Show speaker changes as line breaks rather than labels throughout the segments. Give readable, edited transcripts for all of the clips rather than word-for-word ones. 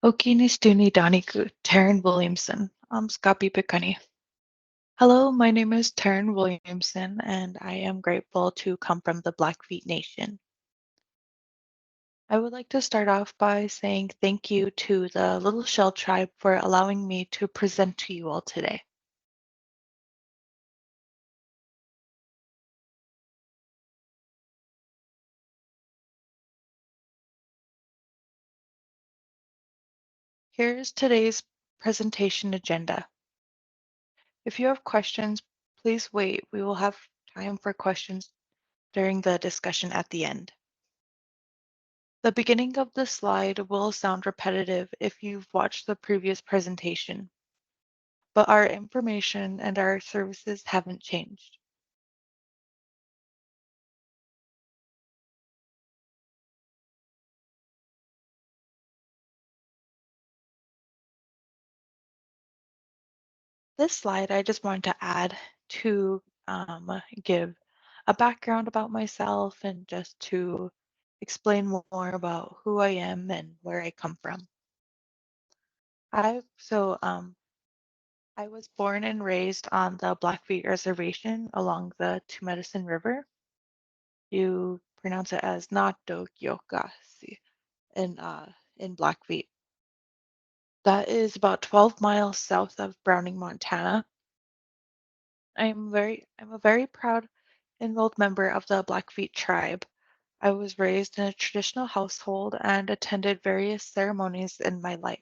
Okinistuni Daniku, Terryn Williamson, Scapi Picani. Hello, my name is Terryn Williamson, and I am grateful to come from the Blackfeet Nation. I would like to start off by saying thank you to the Little Shell Tribe for allowing me to present to you all today. Here's today's presentation agenda. If you have questions, please wait. We will have time for questions during the discussion at the end. The beginning of the slide will sound repetitive if you've watched the previous presentation, but our information and our services haven't changed. This slide, I just wanted to add to give a background about myself and just to explain more about who I am and where I come from. I so I was born and raised on the Blackfeet Reservation along the Two Medicine River. You pronounce it as Natdogyokasi in Blackfeet. That is about 12 miles south of Browning, Montana. I'm a very proud enrolled member of the Blackfeet tribe. I was raised in a traditional household and attended various ceremonies in my life.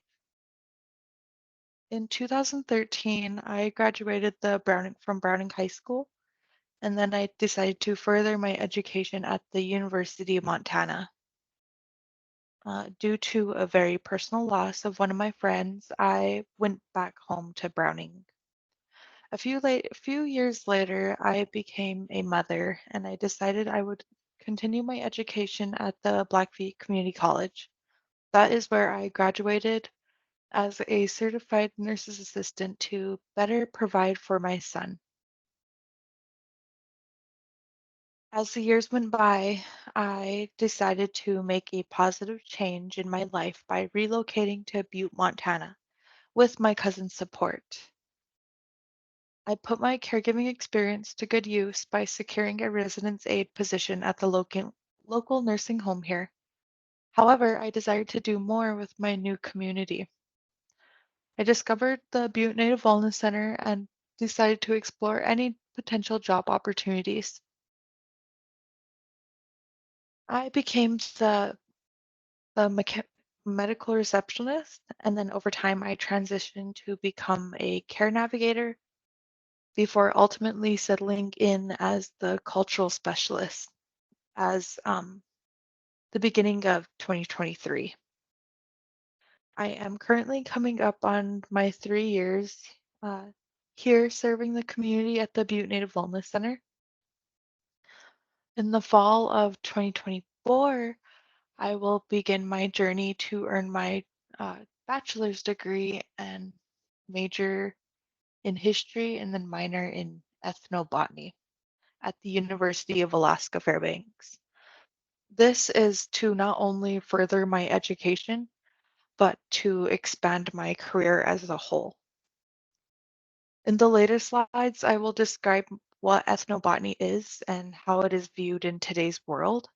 In 2013, I graduated from Browning High School, and then I decided to further my education at the University of Montana. Due to a very personal loss of one of my friends, I went back home to Browning. A few years later, I became a mother, and I decided I would continue my education at the Blackfeet Community College. That is where I graduated as a certified nurse's assistant to better provide for my son. As the years went by, I decided to make a positive change in my life by relocating to Butte, Montana, with my cousin's support. I put my caregiving experience to good use by securing a residence aid position at the local nursing home here. However, I desired to do more with my new community. I discovered the Butte Native Wellness Center and decided to explore any potential job opportunities. I became the medical receptionist, and then over time, I transitioned to become a care navigator before ultimately settling in as the cultural specialist as the beginning of 2023. I am currently coming up on my 3 years uh, here serving the community at the Butte Native Wellness Center. In the fall of 2024, I will begin my journey to earn my bachelor's degree and major in history and then minor in ethnobotany at the University of Alaska Fairbanks. This is to not only further my education, but to expand my career as a whole. In the later slides, I will describe what ethnobotany is and how it is viewed in today's world,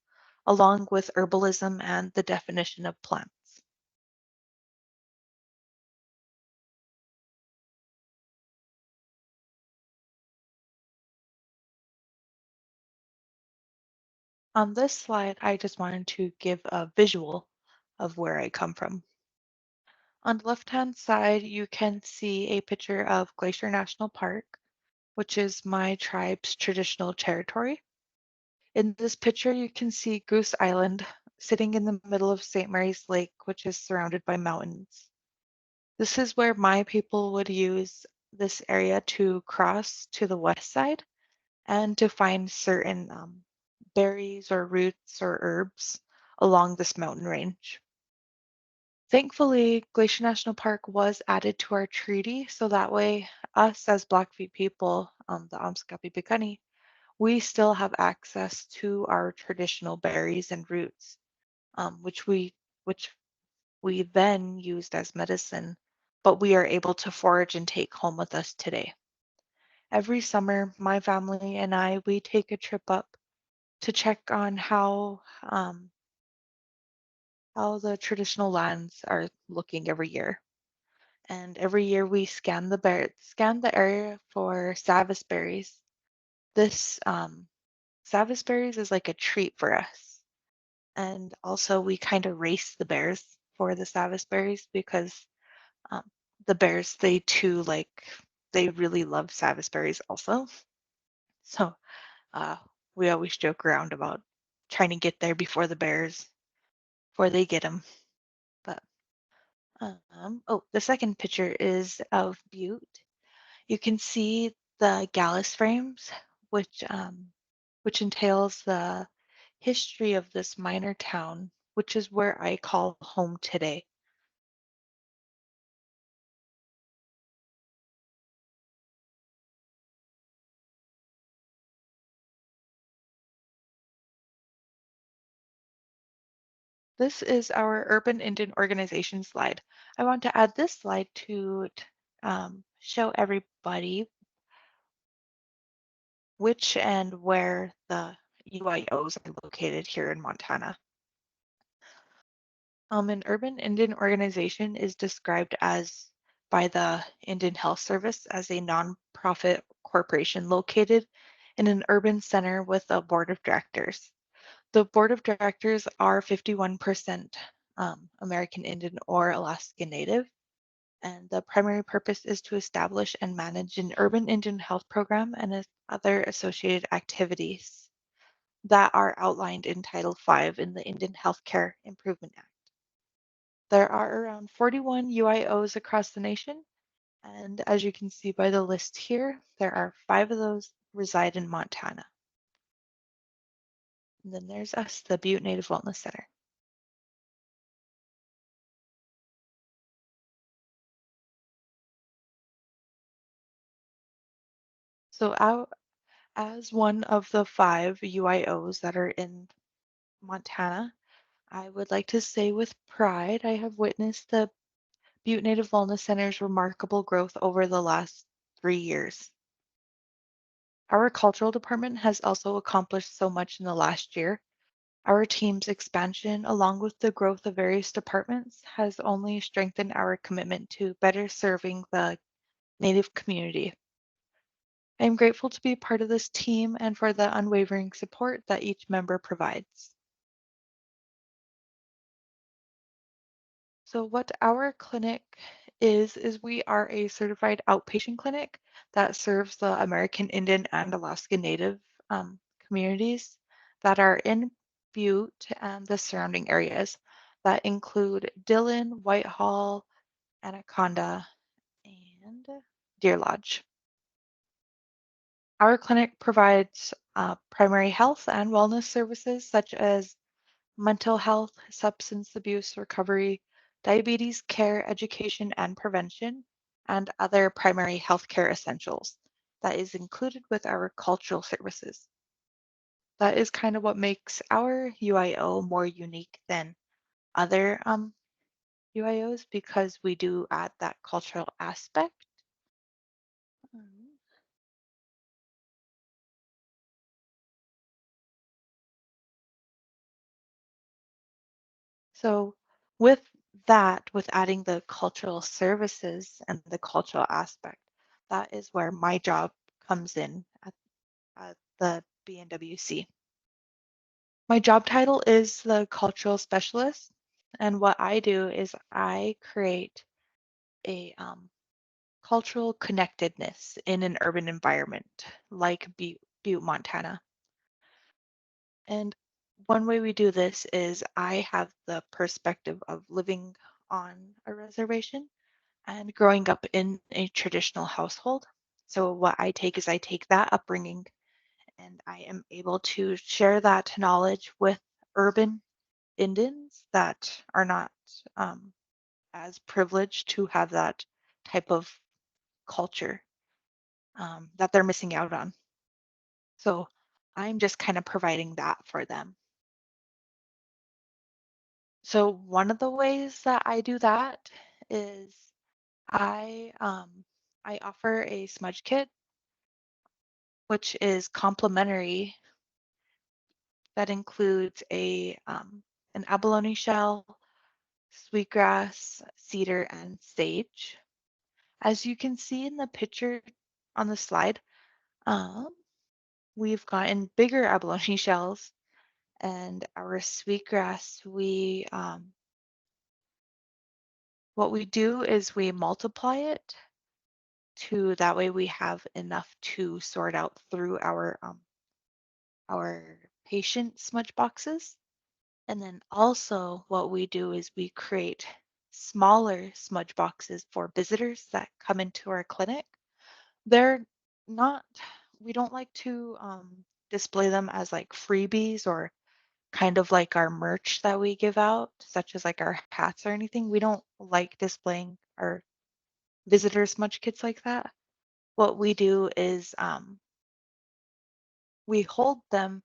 along with herbalism and the definition of plants. On this slide, I just wanted to give a visual of where I come from. On the left-hand side, you can see a picture of Glacier National Park, which is my tribe's traditional territory. In this picture, you can see Goose Island sitting in the middle of St. Mary's Lake, which is surrounded by mountains. This is where my people would use this area to cross to the west side and to find certain berries or roots or herbs along this mountain range. Thankfully, Glacier National Park was added to our treaty, so that way us as Blackfeet people, the Amskapi Bikani, we still have access to our traditional berries and roots, which we then used as medicine, but we are able to forage and take home with us today. Every summer, my family and I, we take a trip up to check on how the traditional lands are looking every year. And every year we scan the area for Savis berries. This Savis berries is like a treat for us. And also we kind of race the bears for the Savis berries because um, the bears they really love Savis berries also. So uh, we always joke around about trying to get there before before they get them. But oh, the second picture is of Butte. You can see the Gallus frames, which entails the history of this minor town, which is where I call home today. This is our Urban Indian Organization slide. I want to add this slide to show everybody which and where the UIOs are located here in Montana. An urban Indian organization is described as by the Indian Health Service as a nonprofit corporation located in an urban center with a board of directors. The board of directors are 51% American Indian or Alaska Native, and the primary purpose is to establish and manage an urban Indian health program and other associated activities that are outlined in Title V in the Indian Healthcare Improvement Act. There are around 41 UIOs across the nation, and as you can see by the list here, there are 5 of those reside in Montana. And then there's us, the Butte Native Wellness Center. So as one of the 5 UIOs that are in Montana, I would like to say with pride, I have witnessed the Butte Native Wellness Center's remarkable growth over the last 3 years. Our cultural department has also accomplished so much in the last year. Our team's expansion, along with the growth of various departments, has only strengthened our commitment to better serving the Native community. I am grateful to be part of this team and for the unwavering support that each member provides. So what our clinic is we are a certified outpatient clinic that serves the American Indian and Alaska Native communities that are in Butte and the surrounding areas that include Dillon, Whitehall, Anaconda, and Deer Lodge. Our clinic provides primary health and wellness services such as mental health, substance abuse recovery, diabetes care, education and prevention, and other primary healthcare essentials. That is included with our cultural services. That is kind of what makes our UIO more unique than other UIOs because we do add that cultural aspect. Um, So with with adding the cultural services and the cultural aspect, that is where my job comes in at the BNWC. My job title is the cultural specialist, and what I do is I create a cultural connectedness in an urban environment like Butte, Montana. And one way we do this is I have the perspective of living on a reservation and growing up in a traditional household. So what I take that upbringing and I am able to share that knowledge with urban Indians that are not um, as privileged to have that type of culture that they're missing out on. So I'm just kind of providing that for them. So one of the ways that I do that is I offer a smudge kit, which is complimentary. That includes an abalone shell, sweetgrass, cedar, and sage. As you can see in the picture on the slide, um, we've gotten bigger abalone shells, and our sweetgrass, what we do is we multiply it to that way we have enough to sort out through our patient smudge boxes. And then also what we do is we create smaller smudge boxes for visitors that come into our clinic. They're not, we don't like to display them as like freebies or kind of like our merch that we give out, such as like our hats or anything. We don't like displaying our visitor smudge kits like that. What we do is we hold them,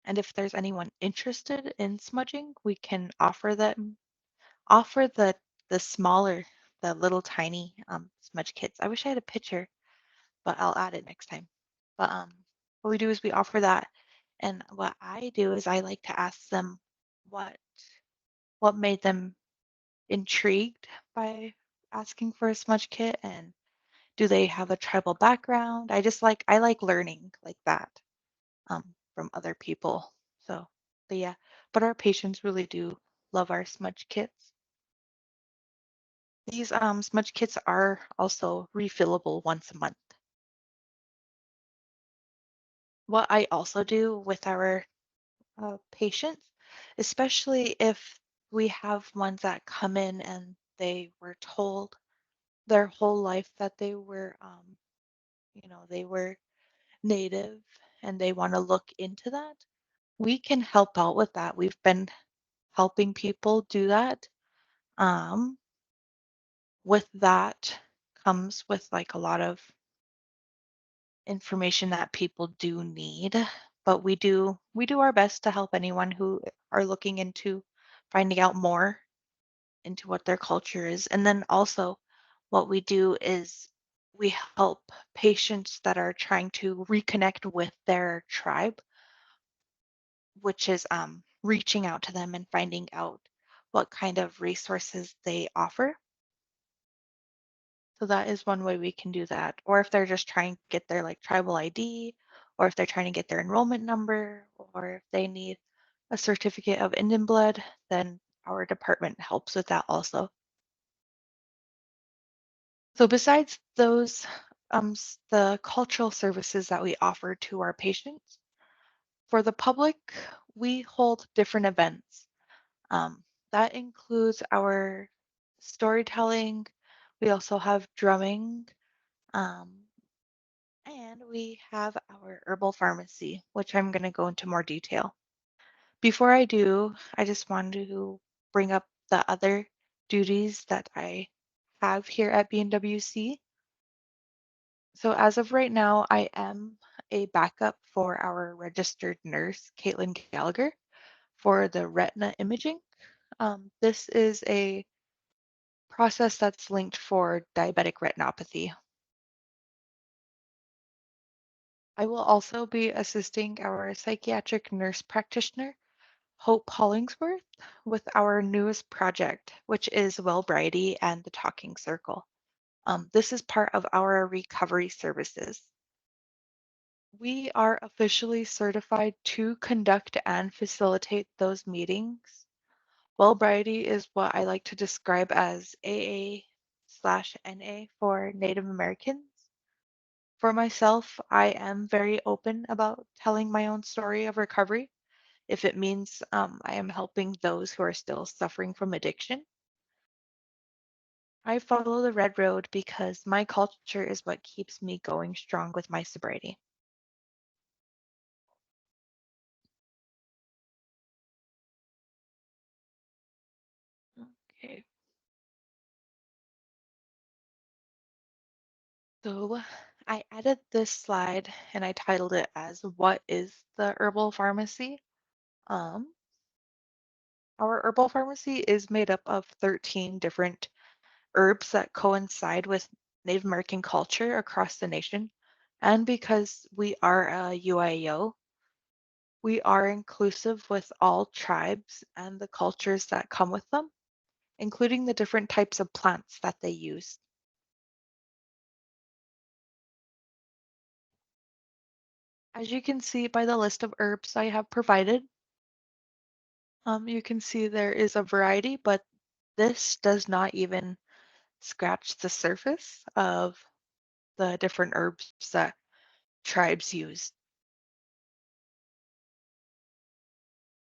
and if there's anyone interested in smudging, we can offer the smaller, the little tiny smudge kits. I wish I had a picture, but I'll add it next time. But what we do is we offer that, and what I do is I like to ask them what what made them intrigued by asking for a smudge kit, and do they have a tribal background? I like learning like that from other people. So, but yeah, but our patients really do love our smudge kits. These smudge kits are also refillable once a month. What I also do with our patients, especially if we have ones that come in and they were told their whole life that they were native and they want to look into that, we can help out with that. We've been helping people do that. Um, with that comes with like a lot of information that people do need, but we do our best to help anyone who are looking into finding out more into what their culture is. And then also what we do is we help patients that are trying to reconnect with their tribe, which is reaching out to them and finding out what kind of resources they offer. So that is one way we can do that. Or if they're just trying to get their like tribal ID, or if they're trying to get their enrollment number, or if they need a certificate of Indian blood, then our department helps with that also. So besides those, the cultural services that we offer to our patients, for the public, we hold different events. That includes our storytelling. We also have drumming. Um, And we have our herbal pharmacy, which I'm going to go into more detail. Before I do, I just wanted to bring up the other duties that I have here at BNWC. So as of right now, I am a backup for our registered nurse, Caitlin Gallagher, for the retina imaging. This is a process that's linked for diabetic retinopathy. I will also be assisting our psychiatric nurse practitioner, Hope Hollingsworth, with our newest project, which is Wellbriety and the Talking Circle. This is part of our recovery services. We are officially certified to conduct and facilitate those meetings. Wellbriety is what I like to describe as AA/NA for Native Americans. For myself, I am very open about telling my own story of recovery if it means I am helping those who are still suffering from addiction. I follow the red road because my culture is what keeps me going strong with my sobriety. Okay, so I added this slide and I titled it as What is the Herbal Pharmacy? Um, Our herbal pharmacy is made up of 13 different herbs that coincide with Native American culture across the nation. And because we are a UIO, we are inclusive with all tribes and the cultures that come with them, including the different types of plants that they use. As you can see by the list of herbs I have provided, you can see there is a variety, but this does not even scratch the surface of the different herbs that tribes use.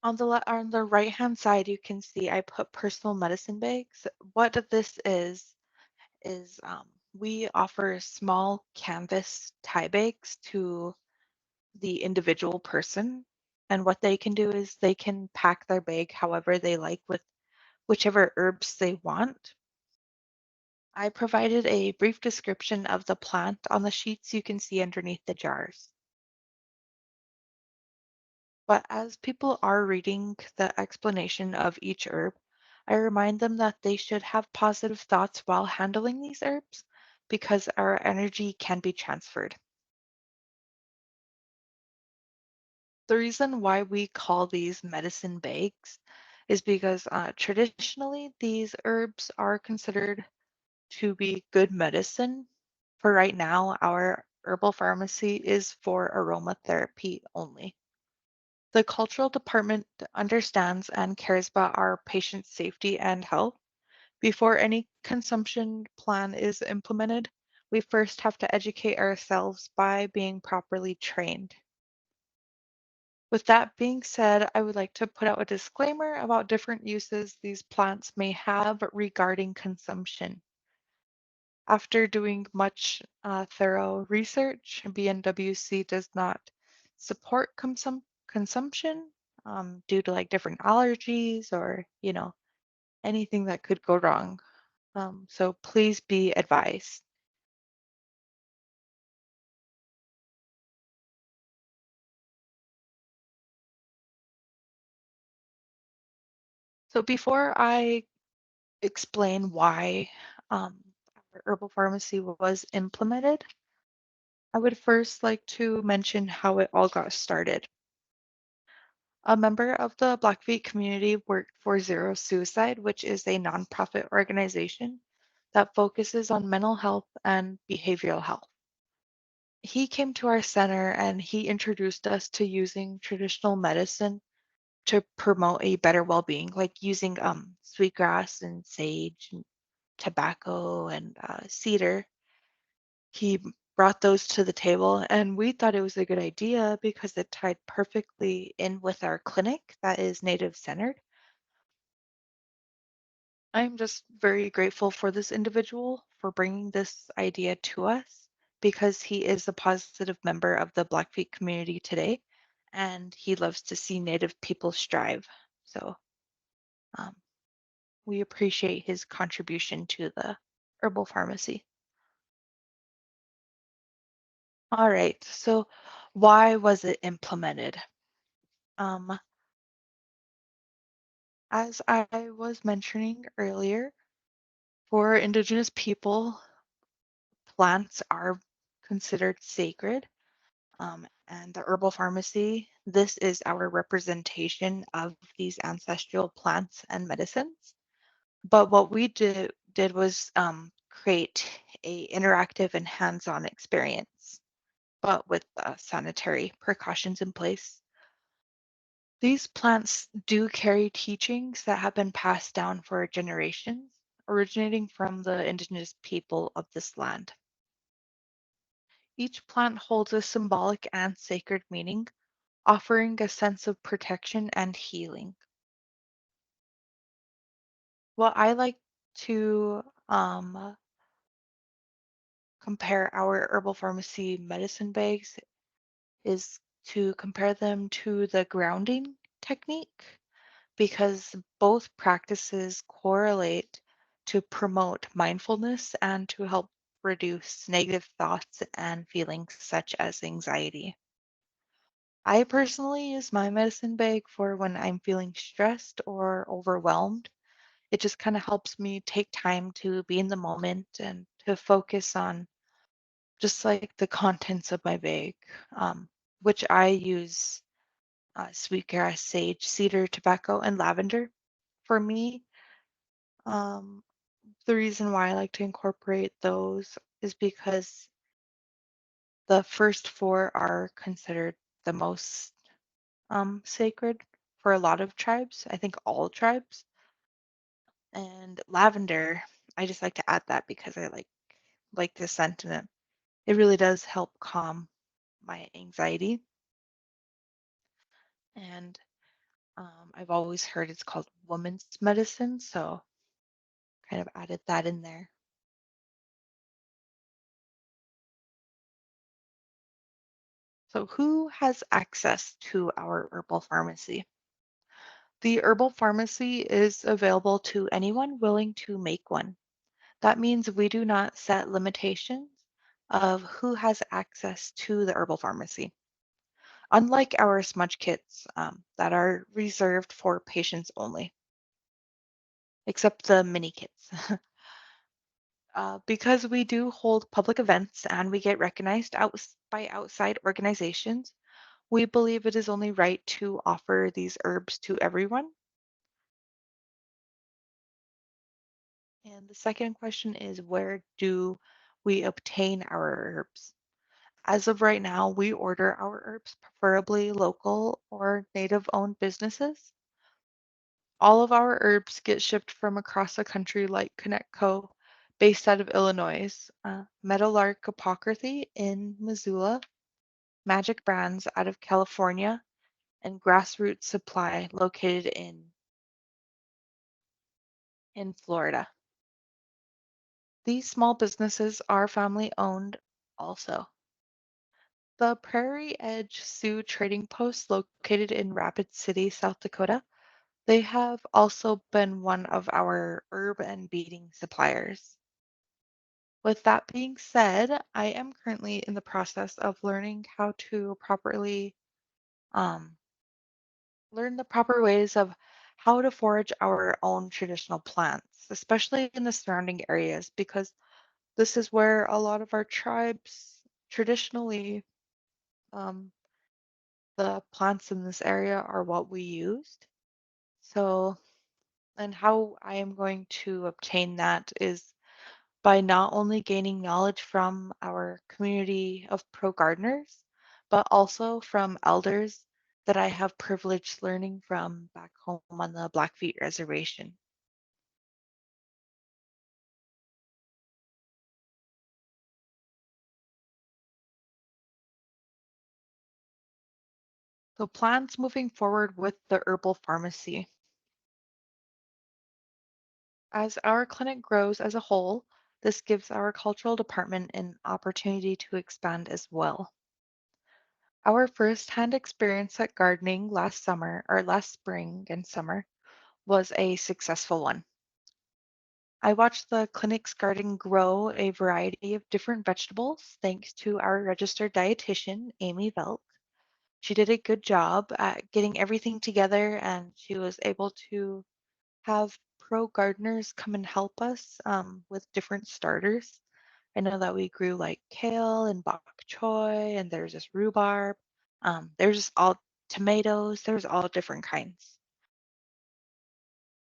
On the right-hand side, you can see I put personal medicine bags. What this is we offer small canvas tie bags to the individual person, and what they can do is they can pack their bag however they like with whichever herbs they want. I provided a brief description of the plant on the sheets you can see underneath the jars. But as people are reading the explanation of each herb, I remind them that they should have positive thoughts while handling these herbs because our energy can be transferred. The reason why we call these medicine bags is because traditionally these herbs are considered to be good medicine. For right now, our herbal pharmacy is for aromatherapy only. The cultural department understands and cares about our patients' safety and health. Before any consumption plan is implemented, we first have to educate ourselves by being properly trained. With that being said, I would like to put out a disclaimer about different uses these plants may have regarding consumption. After doing much thorough research, BNWC does not support consumption due to like different allergies or, anything that could go wrong. So please be advised. So before I explain why our herbal pharmacy was implemented, I would first like to mention how it all got started. A member of the Blackfeet community worked for Zero Suicide, which is a nonprofit organization that focuses on mental health and behavioral health. He came to our center and he introduced us to using traditional medicine to promote a better well-being, like using sweetgrass and sage and tobacco and cedar. He brought those to the table, and we thought it was a good idea because it tied perfectly in with our clinic that is native centered. I'm just very grateful for this individual for bringing this idea to us because he is a positive member of the Blackfeet community today, and he loves to see Native people strive. So um, we appreciate his contribution to the herbal pharmacy. All right, so why was it implemented? Um, as I was mentioning earlier, for Indigenous people, plants are considered sacred. And the herbal pharmacy, this is our representation of these ancestral plants and medicines. But what we did was create a interactive and hands-on experience, but with sanitary precautions in place. These plants do carry teachings that have been passed down for generations, originating from the indigenous people of this land. Each plant holds a symbolic and sacred meaning, offering a sense of protection and healing. What I like to compare our herbal pharmacy medicine bags is to compare them to the grounding technique because both practices correlate to promote mindfulness and to help reduce negative thoughts and feelings such as anxiety. I personally use my medicine bag for when I'm feeling stressed or overwhelmed. It just kind of helps me take time to be in the moment and to focus on just like the contents of my bag, um, which I use sweetgrass, sage, cedar, tobacco, and lavender. For me, um, the reason why I like to incorporate those is because the first four are considered the most sacred for a lot of tribes. I think all tribes. And lavender, I just like to add that because I like the scent and it really does help calm my anxiety. And I've always heard it's called woman's medicine, so kind of added that in there. So who has access to our herbal pharmacy? The herbal pharmacy is available to anyone willing to make one. That means we do not set limitations of who has access to the herbal pharmacy. Unlike our smudge kits that are reserved for patients only, except the mini kits. Because we do hold public events and we get recognized by outside organizations, we believe it is only right to offer these herbs to everyone. And the second question is, where do we obtain our herbs? As of right now, we order our herbs preferably local or native owned businesses. All of our herbs get shipped from across the country, like Connectco, based out of Illinois, Meadowlark Apocryphy in Missoula, Magic Brands out of California, and Grassroots Supply located in Florida. These small businesses are family owned also. The Prairie Edge Sioux Trading Post located in Rapid City, South Dakota, they have also been one of our herb and beading suppliers. With that being said, I am currently in the process of learning how to properly um, learn the proper ways of how to forage our own traditional plants, especially in the surrounding areas, because this is where a lot of our tribes traditionally, um, the plants in this area are what we used. So, and how I am going to obtain that is by not only gaining knowledge from our community of pro gardeners, but also from elders that I have privileged learning from back home on the Blackfeet Reservation. So, plans moving forward with the herbal pharmacy. As our clinic grows as a whole, this gives our cultural department an opportunity to expand as well. Our first-hand experience at gardening last summer, or last spring and summer, was a successful one. I watched the clinic's garden grow a variety of different vegetables thanks to our registered dietitian, Amy Velk. She did a good job at getting everything together and she was able to have pro gardeners come and help us with different starters. I know that we grew like kale and bok choy, and there's this rhubarb. There's just all tomatoes, there's all different kinds.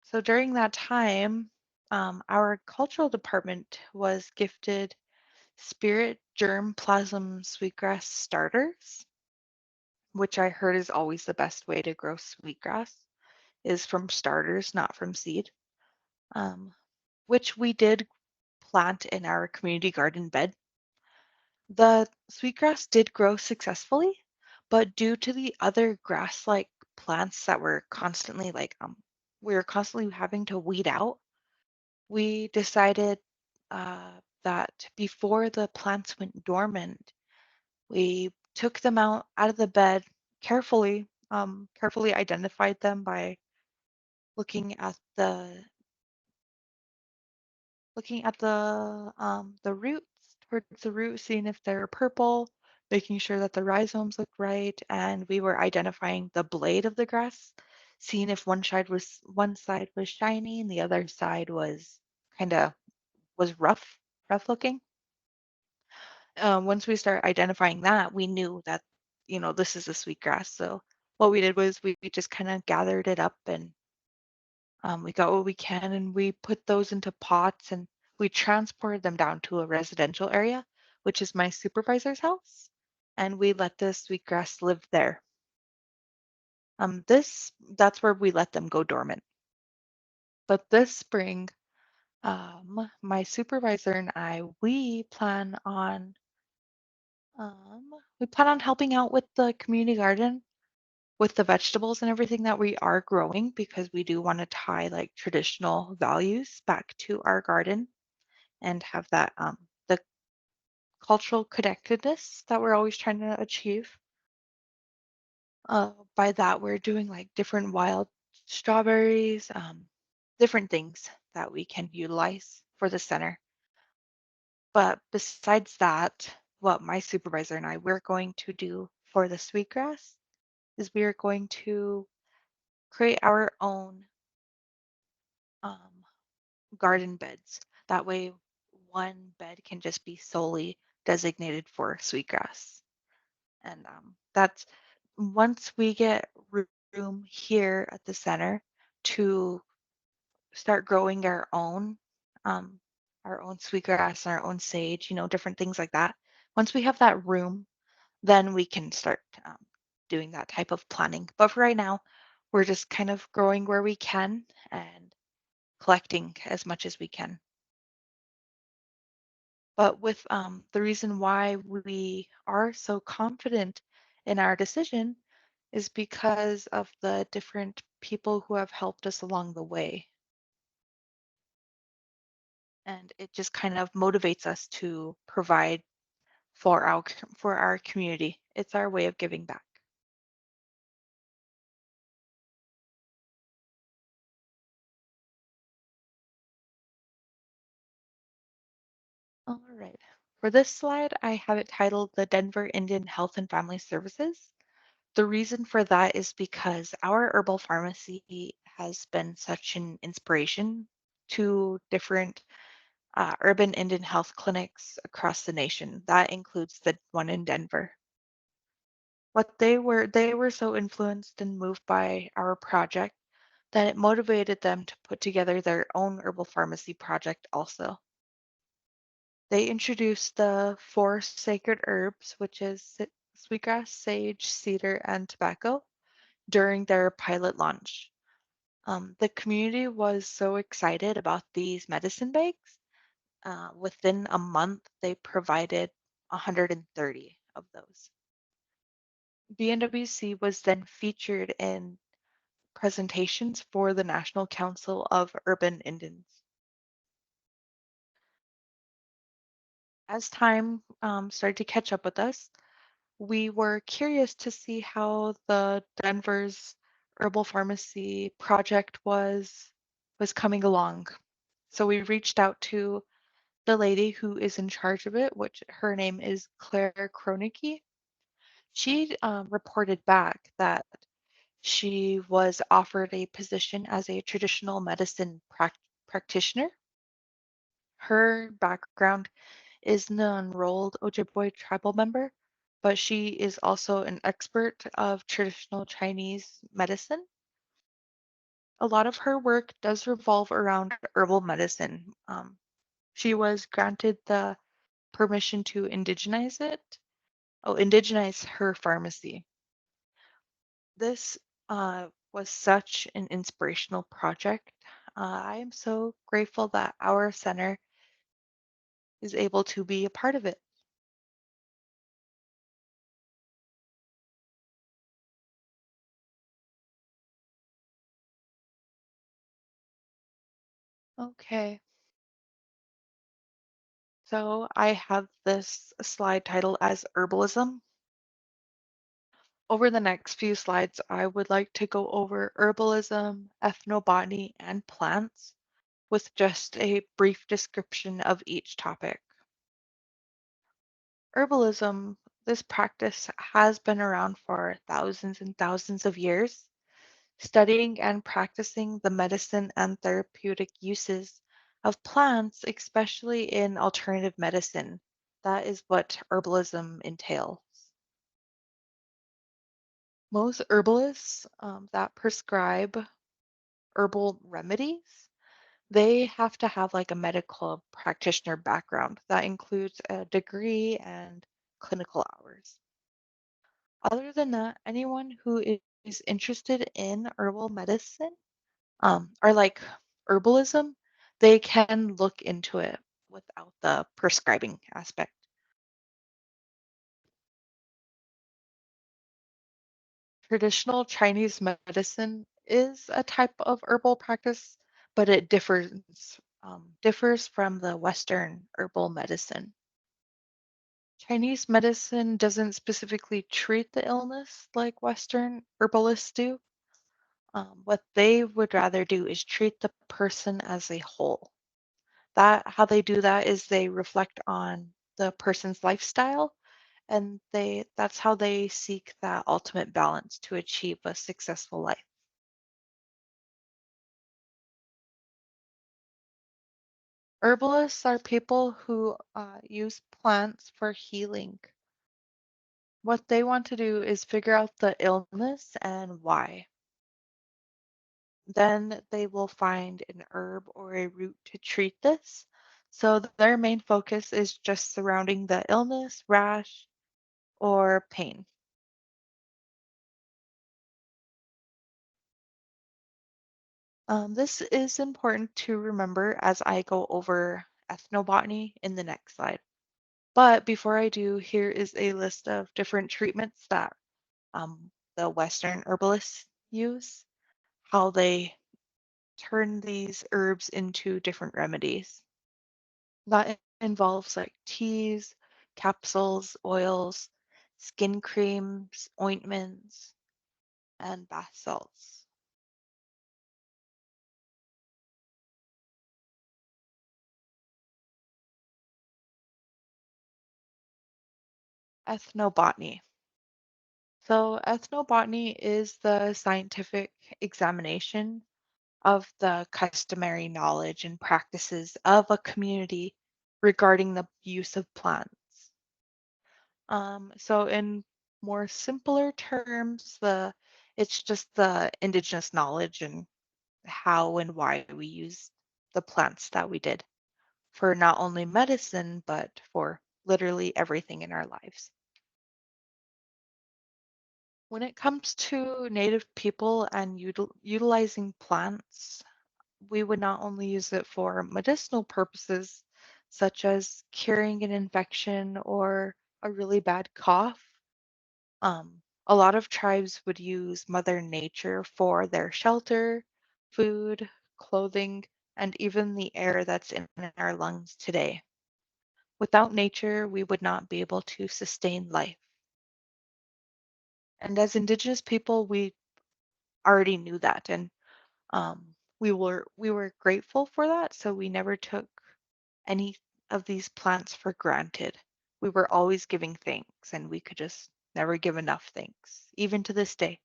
So during that time, our cultural department was gifted spirit germplasm sweetgrass starters, which I heard is always the best way to grow sweetgrass, is from starters, not from seed, um, which we did plant in our community garden bed. The sweetgrass did grow successfully, but due to the other grass-like plants that were constantly we were constantly having to weed out, we decided that before the plants went dormant, we took them out of the bed carefully, carefully identified them by looking at the roots, towards the root, seeing if they're purple, making sure that the rhizomes looked right, and we were identifying the blade of the grass, seeing if one side was shiny and the other side was kind of was rough looking. Once we start identifying that, we knew that, this is a sweetgrass. So what we did was we just kind of gathered it up and we got what we can and we put those into pots and we transported them down to a residential area, which is my supervisor's house. And we let the sweetgrass live there. That's where we let them go dormant. But this spring, my supervisor and I, we plan on helping out with the community garden with the vegetables and everything that we are growing because we do want to tie like traditional values back to our garden and have that the cultural connectedness that we're always trying to achieve. By that, we're doing like different wild strawberries, different things that we can utilize for the center. But besides that, what my supervisor and we're going to do for the sweetgrass is we are going to create our own um, garden beds. That way, one bed can just be solely designated for sweetgrass. And that's once we get room here at the center to start growing um, our own sweetgrass and our own sage, different things like that. Once we have that room, then we can start doing that type of planning. But for right now, we're just kind of growing where we can and collecting as much as we can. But with the reason why we are so confident in our decision is because of the different people who have helped us along the way. And it just kind of motivates us to provide for our community. It's our way of giving back. All right. For this slide, I have it titled the Denver Indian Health and Family Services. The reason for that is because our herbal pharmacy has been such an inspiration to different urban Indian health clinics across the nation. That includes the one in Denver. They were so influenced and moved by our project that it motivated them to put together their own herbal pharmacy project also. They introduced the four sacred herbs, which is sweetgrass, sage, cedar, and tobacco, during their pilot launch. The community was so excited about these medicine bags. Within a month, they provided 130 of those. BNWC was then featured in presentations for the National Council of Urban Indians. As time started to catch up with us, we were curious to see how the Denver's herbal pharmacy project was coming along. So we reached out to the lady who is in charge of it, which her name is Claire Kronicki. She reported back that she was offered a position as a traditional medicine practitioner. Her background is an enrolled Ojibwe tribal member, but she is also an expert of traditional Chinese medicine. A lot of her work does revolve around herbal medicine. She was granted the permission to indigenize her pharmacy. This was such an inspirational project. I am so grateful that our center is able to be a part of it. Okay, so I have this slide title as herbalism. Over the next few slides, I would like to go over herbalism, ethnobotany, and plants with just a brief description of each topic. Herbalism, This practice has been around for thousands and thousands of years, studying and practicing the medicine and therapeutic uses of plants, especially in alternative medicine. That is what herbalism entails. Most herbalists that prescribe herbal remedies, they have to have like a medical practitioner background that includes a degree and clinical hours. Other than that, anyone who is interested in herbal medicine or like herbalism, they can look into it without the prescribing aspect. Traditional Chinese medicine is a type of herbal practice, but it differs from the Western herbal medicine. Chinese medicine doesn't specifically treat the illness like Western herbalists do. What they would rather do is treat the person as a whole. That how they do that is they reflect on the person's lifestyle and that's how they seek that ultimate balance to achieve a successful life. Herbalists are people who use plants for healing. What they want to do is figure out the illness and why. Then they will find an herb or a root to treat this. So their main focus is just surrounding the illness, rash, or pain. This is important to remember as I go over ethnobotany in the next slide. But before I do, here is a list of different treatments that the Western herbalists use, how they turn these herbs into different remedies. That involves like teas, capsules, oils, skin creams, ointments, and bath salts. Ethnobotany. So, ethnobotany is the scientific examination of the customary knowledge and practices of a community regarding the use of plants. So in more simpler terms, the it's just the indigenous knowledge and how and why we use the plants that we did for not only medicine, but for literally everything in our lives. When it comes to Native people and utilizing plants, we would not only use it for medicinal purposes, such as curing an infection or a really bad cough. A lot of tribes would use Mother Nature for their shelter, food, clothing, and even the air that's in our lungs today. Without nature, we would not be able to sustain life. And as Indigenous people, we already knew that, and we were grateful for that. So we never took any of these plants for granted. We were always giving thanks, and we could just never give enough thanks, even to this day.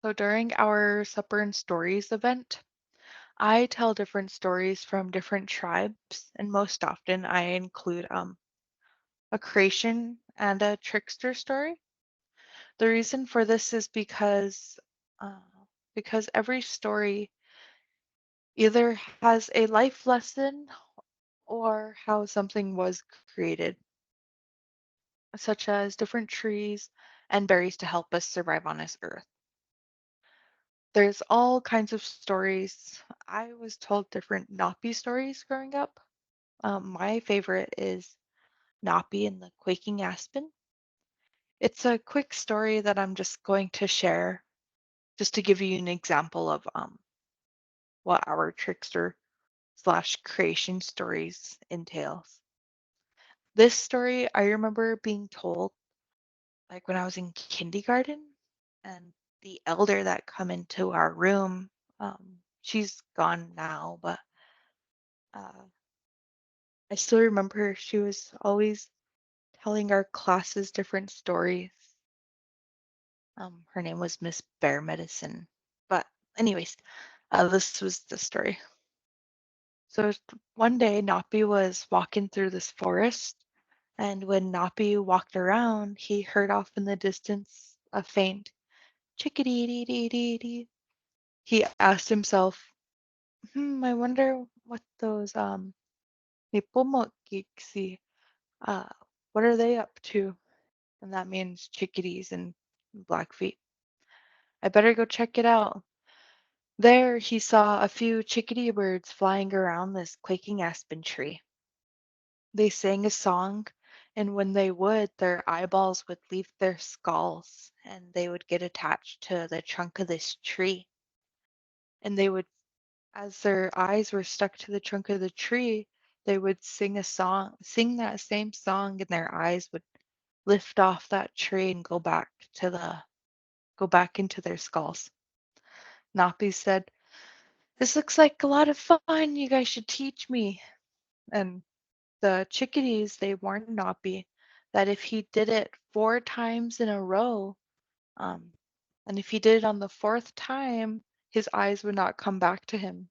So during our Supper and Stories event, I tell different stories from different tribes, and most often I include a creation and a trickster story. The reason for this is uh, because every story either has a life lesson or how something was created, such as different trees and berries to help us survive on this earth. There's all kinds of stories. I was told different Napi stories growing up. My favorite is Napi and the Quaking Aspen. It's a quick story that I'm just going to share just to give you an example of what our trickster slash creation stories entails. This story I remember being told like when I was in kindergarten, and the elder that come into our room, She's gone now, but uh, I still remember she was always telling our classes different stories. Her name was Miss Bear Medicine. But anyways, this was the story. So one day, Napi was walking through this forest, and when Napi walked around, he heard off in the distance a faint chickadee dee dee dee dee. He asked himself, I wonder what those Nipomokiksi, uh, what are they up to? And that means chickadees and Blackfeet. I better go check it out. There he saw a few chickadee birds flying around this quaking aspen tree. They sang a song, and when they would, their eyeballs would leave their skulls and they would get attached to the trunk of this tree. And they would, as their eyes were stuck to the trunk of the tree, they would sing a song, sing that same song, and their eyes would lift off that tree and go back into their skulls. Napi said, "This looks like a lot of fun. You guys should teach me." And the chickadees, they warned Napi that if he did it 4 times in a row, um, and if he did it on the fourth time, his eyes would not come back to him.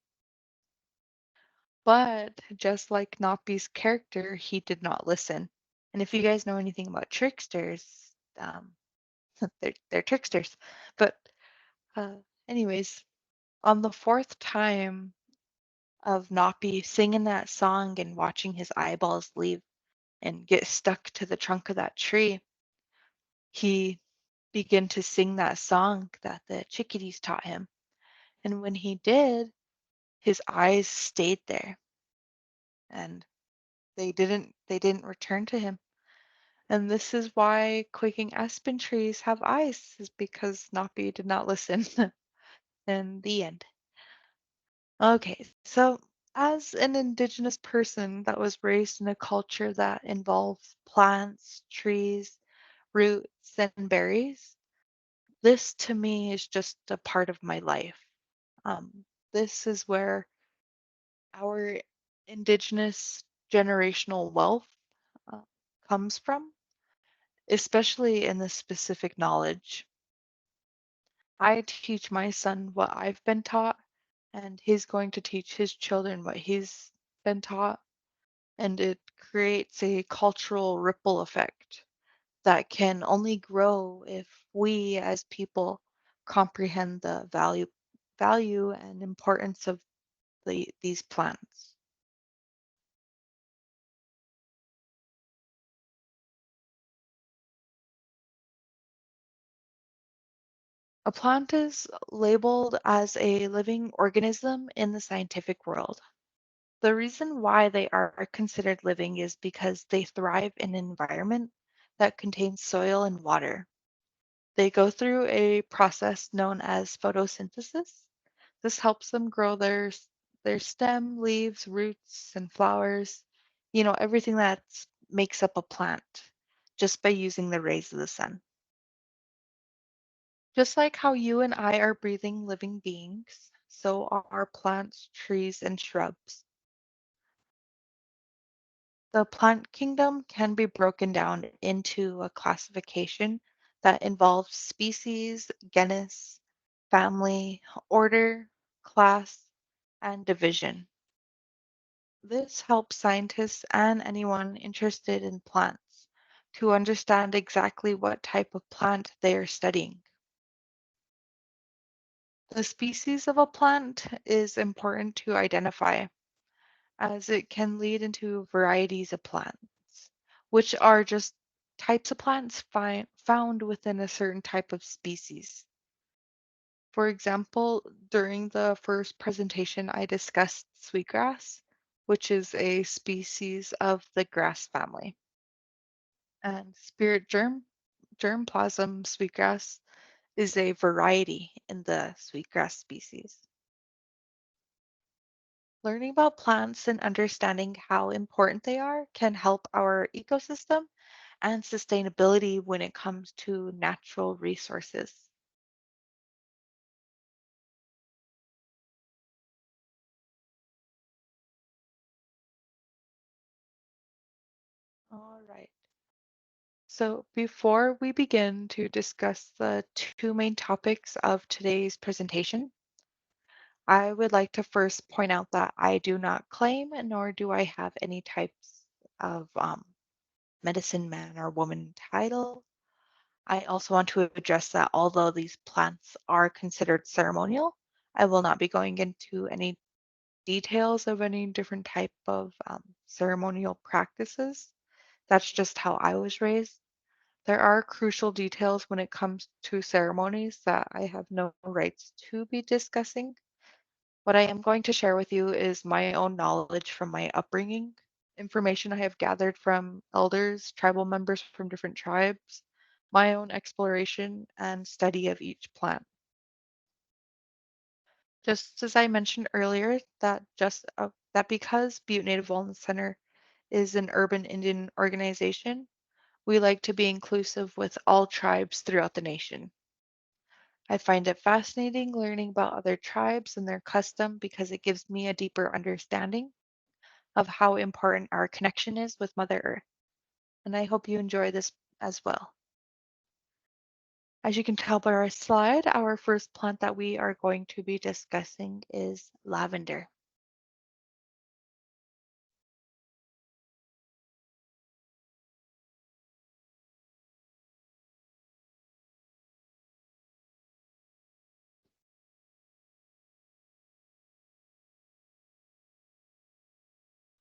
But just like Napi's character, he did not listen. And if you guys know anything about tricksters, they're tricksters. But uh, anyways, on the fourth time of Napi singing that song and watching his eyeballs leave and get stuck to the trunk of that tree, he began to sing that song that the chickadees taught him. And when he did, his eyes stayed there and they didn't return to him. And this is why quaking aspen trees have eyes, is because Napi did not listen. In the end. Okay, so as an indigenous person that was raised in a culture that involves plants, trees, roots, and berries, this to me is just a part of my life. This is where our indigenous generational wealth uh, comes from, especially in this specific knowledge. I teach my son what I've been taught, and he's going to teach his children what he's been taught, and it creates a cultural ripple effect that can only grow if we as people comprehend the value and importance of these plants. A plant is labeled as a living organism in the scientific world. The reason why they are considered living is because they thrive in an environment that contains soil and water. They go through a process known as photosynthesis. This helps them grow their stem, leaves, roots, and flowers, everything that makes up a plant just by using the rays of the sun. Just like how you and I are breathing living beings, so are plants, trees, and shrubs. The plant kingdom can be broken down into a classification that involves species, genus, family, order, class, and division. This helps scientists and anyone interested in plants to understand exactly what type of plant they are studying. The species of a plant is important to identify as it can lead into varieties of plants, which are just types of plants found within a certain type of species. For example, during the first presentation, I discussed sweetgrass, which is a species of the grass family, and spirit germplasm sweetgrass is a variety in the sweetgrass species. Learning about plants and understanding how important they are can help our ecosystem and sustainability when it comes to natural resources. So, before we begin to discuss the two main topics of today's presentation, I would like to first point out that I do not claim nor do I have any types of medicine man or woman title. I also want to address that although these plants are considered ceremonial, I will not be going into any details of any different type of ceremonial practices. That's just how I was raised. There are crucial details when it comes to ceremonies that I have no rights to be discussing. What I am going to share with you is my own knowledge from my upbringing, information I have gathered from elders, tribal members from different tribes, my own exploration and study of each plant. Just as I mentioned earlier, that because Butte Native Wellness Center is an urban Indian organization, we like to be inclusive with all tribes throughout the nation. I find it fascinating learning about other tribes and their custom because it gives me a deeper understanding of how important our connection is with Mother Earth. And I hope you enjoy this as well. As you can tell by our slide, our first plant that we are going to be discussing is lavender.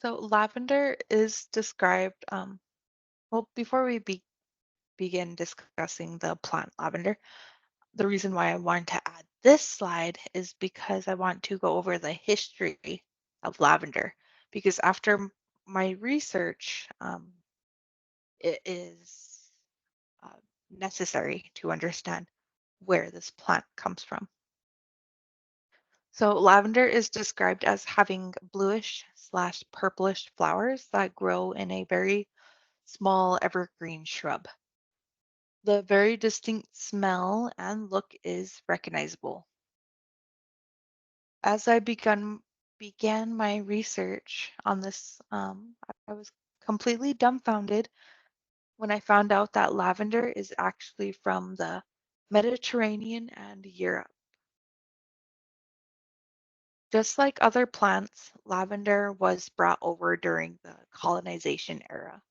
So lavender is described, well, before we begin discussing the plant lavender, the reason why I wanted to add this slide is because I want to go over the history of lavender. Because after my research, it is uh, necessary to understand where this plant comes from. So lavender is described as having bluish slash purplish flowers that grow in a very small evergreen shrub. The very distinct smell and look is recognizable. As I began my research on this, I was completely dumbfounded when I found out that lavender is actually from the Mediterranean and Europe. Just like other plants, lavender was brought over during the colonization era.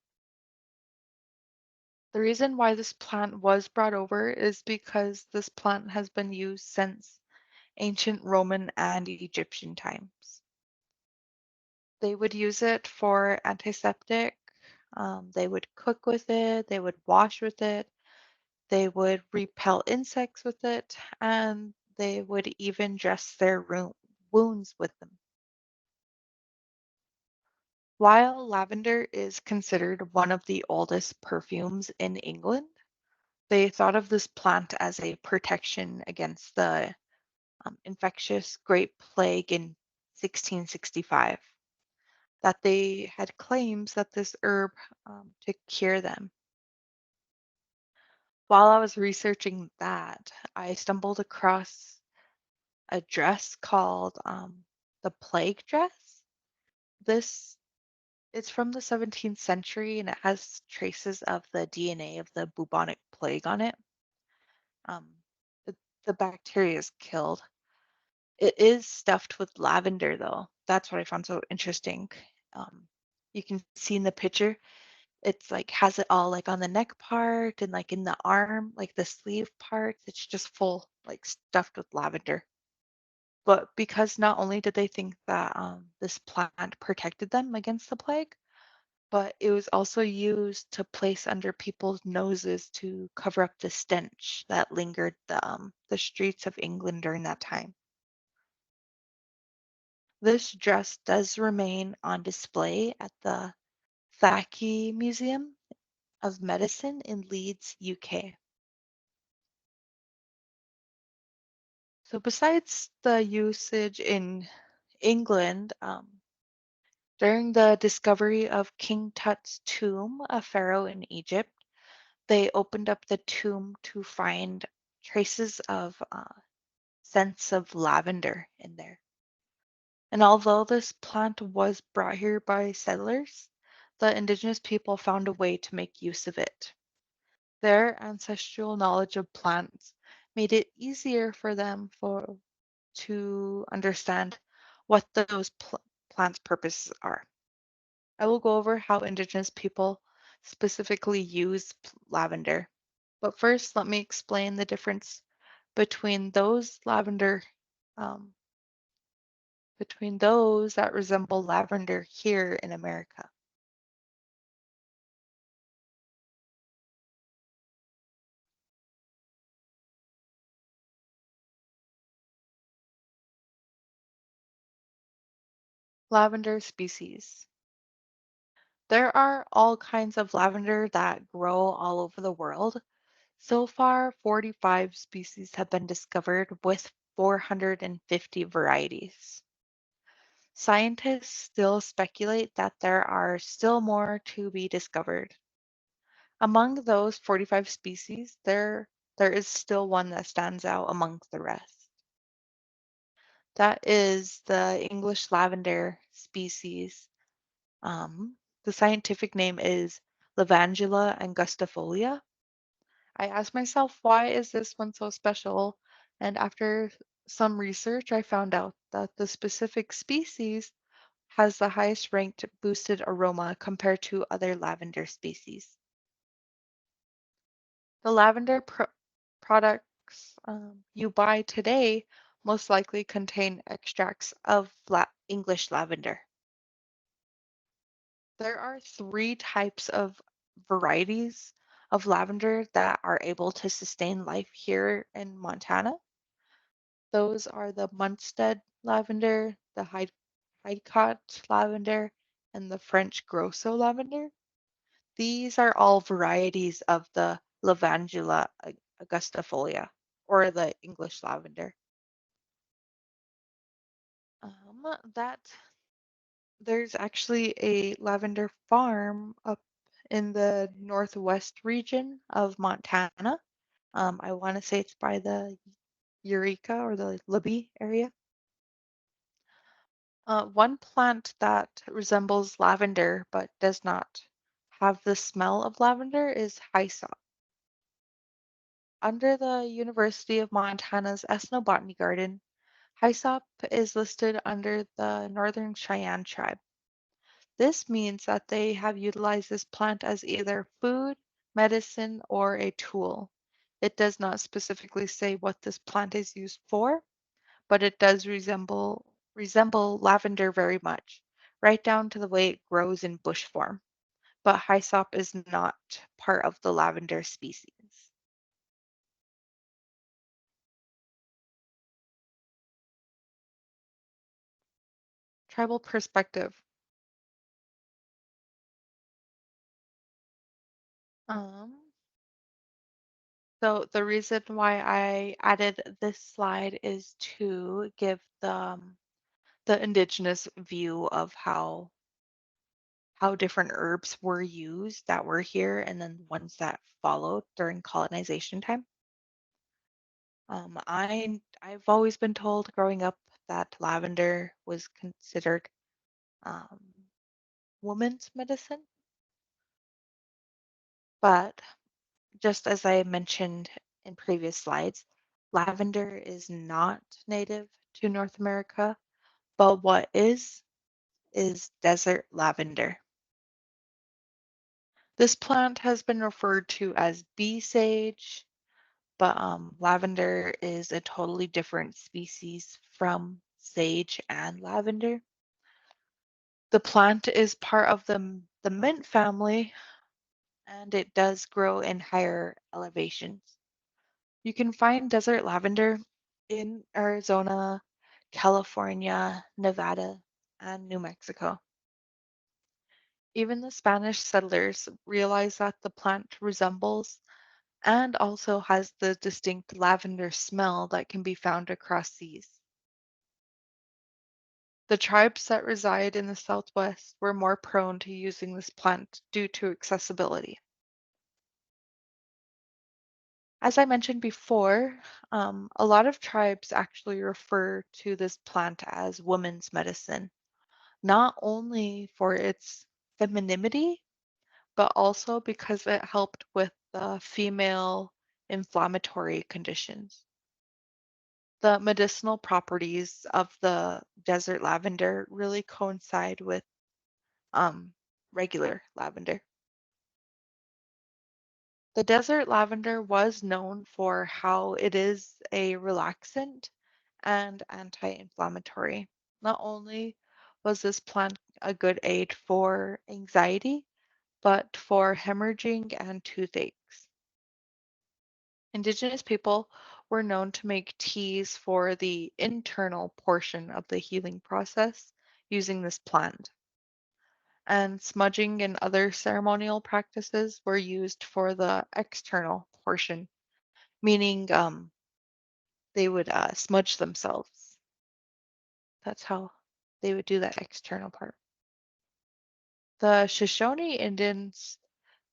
The reason why this plant was brought over is because this plant has been used since ancient Roman and Egyptian times. They would use it for antiseptic. They would cook with it. They would wash with it. They would repel insects with it. And they would even dress their wounds with them. While lavender is considered one of the oldest perfumes in England, they thought of this plant as a protection against the infectious Great Plague in 1665. That they had claims that this herb to cure them. While I was researching that, I stumbled across a dress called the plague dress. This it's from the 17th century and it has traces of the DNA of the bubonic plague on it. Um, the, the bacteria is killed. It is stuffed with lavender, though. That's what I found so interesting. Um, you can see in the picture it's like has it all like on the neck part and like in the arm, like the sleeve part. It's just full, like stuffed with lavender. But because not only did they think that this plant protected them against the plague, but it was also used to place under people's noses to cover up the stench that lingered the streets of England during that time. This dress does remain on display at the Thaki Museum of Medicine in Leeds, UK. So besides the usage in England, during the discovery of King Tut's tomb, a pharaoh in Egypt, they opened up the tomb to find traces of scents of lavender in there. And although this plant was brought here by settlers, the indigenous people found a way to make use of it. Their ancestral knowledge of plants made it easier for them to understand what those plants' purposes are. I will go over how Indigenous people specifically use lavender. But first, let me explain the difference between um, between those that resemble lavender here in America. Lavender species. There are all kinds of lavender that grow all over the world. So far, 45 species have been discovered with 450 varieties. Scientists still speculate that there are still more to be discovered. Among those 45 species, there is still one that stands out amongst the rest. That is the English lavender species. The scientific name is Lavandula angustifolia. I asked myself, why is this one so special? And after some research, I found out that the specific species has the highest ranked boosted aroma compared to other lavender species. The products you buy today most likely contain extracts of English lavender. There are three types of varieties of lavender that are able to sustain life here in Montana. Those are the Munstead lavender, the Hydcott lavender, and the French Grosso lavender. These are all varieties of the Lavandula augustifolia, or the English lavender. That there's actually a lavender farm up in the northwest region of Montana. I want to say it's by the Eureka or the Libby area. One plant that resembles lavender but does not have the smell of lavender is hyssop. Under the University of Montana's Ethnobotany Garden, hyssop is listed under the Northern Cheyenne tribe. This means that they have utilized this plant as either food, medicine, or a tool. It does not specifically say what this plant is used for, but it does resemble lavender very much, right down to the way it grows in bush form. But hyssop is not part of the lavender species. Tribal perspective. Um, so the reason why I added this slide is to give the indigenous view of how different herbs were used that were here and then ones that followed during colonization time. I've always been told growing up that lavender was considered um, woman's medicine, but just as I mentioned in previous slides, lavender is not native to North America, but what is desert lavender. This plant has been referred to as bee sage, but lavender is a totally different species from sage and lavender. The plant is part of the mint family, and it does grow in higher elevations. You can find desert lavender in Arizona, California, Nevada, and New Mexico. Even the Spanish settlers realized that the plant resembles and also has the distinct lavender smell that can be found across seas. The tribes that reside in the Southwest were more prone to using this plant due to accessibility. As I mentioned before, a lot of tribes actually refer to this plant as woman's medicine, not only for its femininity, but also because it helped with the female inflammatory conditions. The medicinal properties of the desert lavender really coincide with um, regular lavender. The desert lavender was known for how it is a relaxant and anti-inflammatory. Not only was this plant a good aid for anxiety, but for hemorrhaging and toothaches. Indigenous people were known to make teas for the internal portion of the healing process using this plant. And smudging and other ceremonial practices were used for the external portion, meaning they would smudge themselves. That's how they would do that external part. The Shoshone Indians,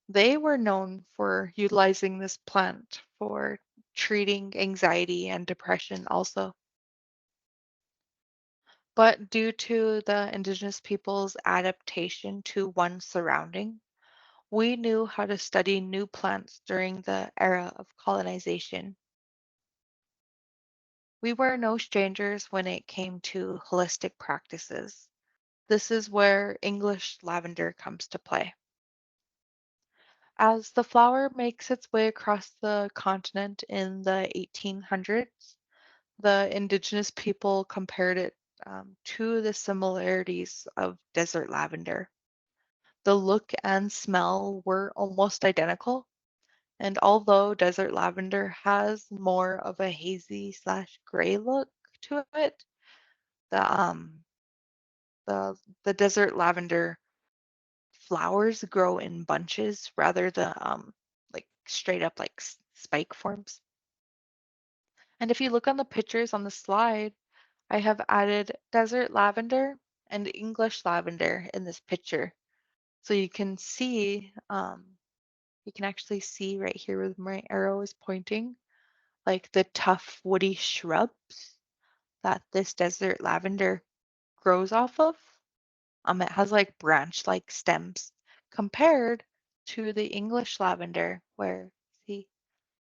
they were known for utilizing this plant for treating anxiety and depression also. But due to the indigenous people's adaptation to one surrounding, we knew how to study new plants during the era of colonization. We were no strangers when it came to holistic practices. This is where English lavender comes to play. As the flower makes its way across the continent in the 1800s, the indigenous people compared it to the similarities of desert lavender. The look and smell were almost identical, and although desert lavender has more of a hazy slash gray look to it, the um the desert lavender flowers grow in bunches rather than like straight up like spike forms. And if you look on the pictures on the slide, I have added desert lavender and English lavender in this picture. So you can actually see right here where my arrow is pointing, like the tough woody shrubs that this desert lavender grows off of. It has like branch-like stems compared to the English lavender, where see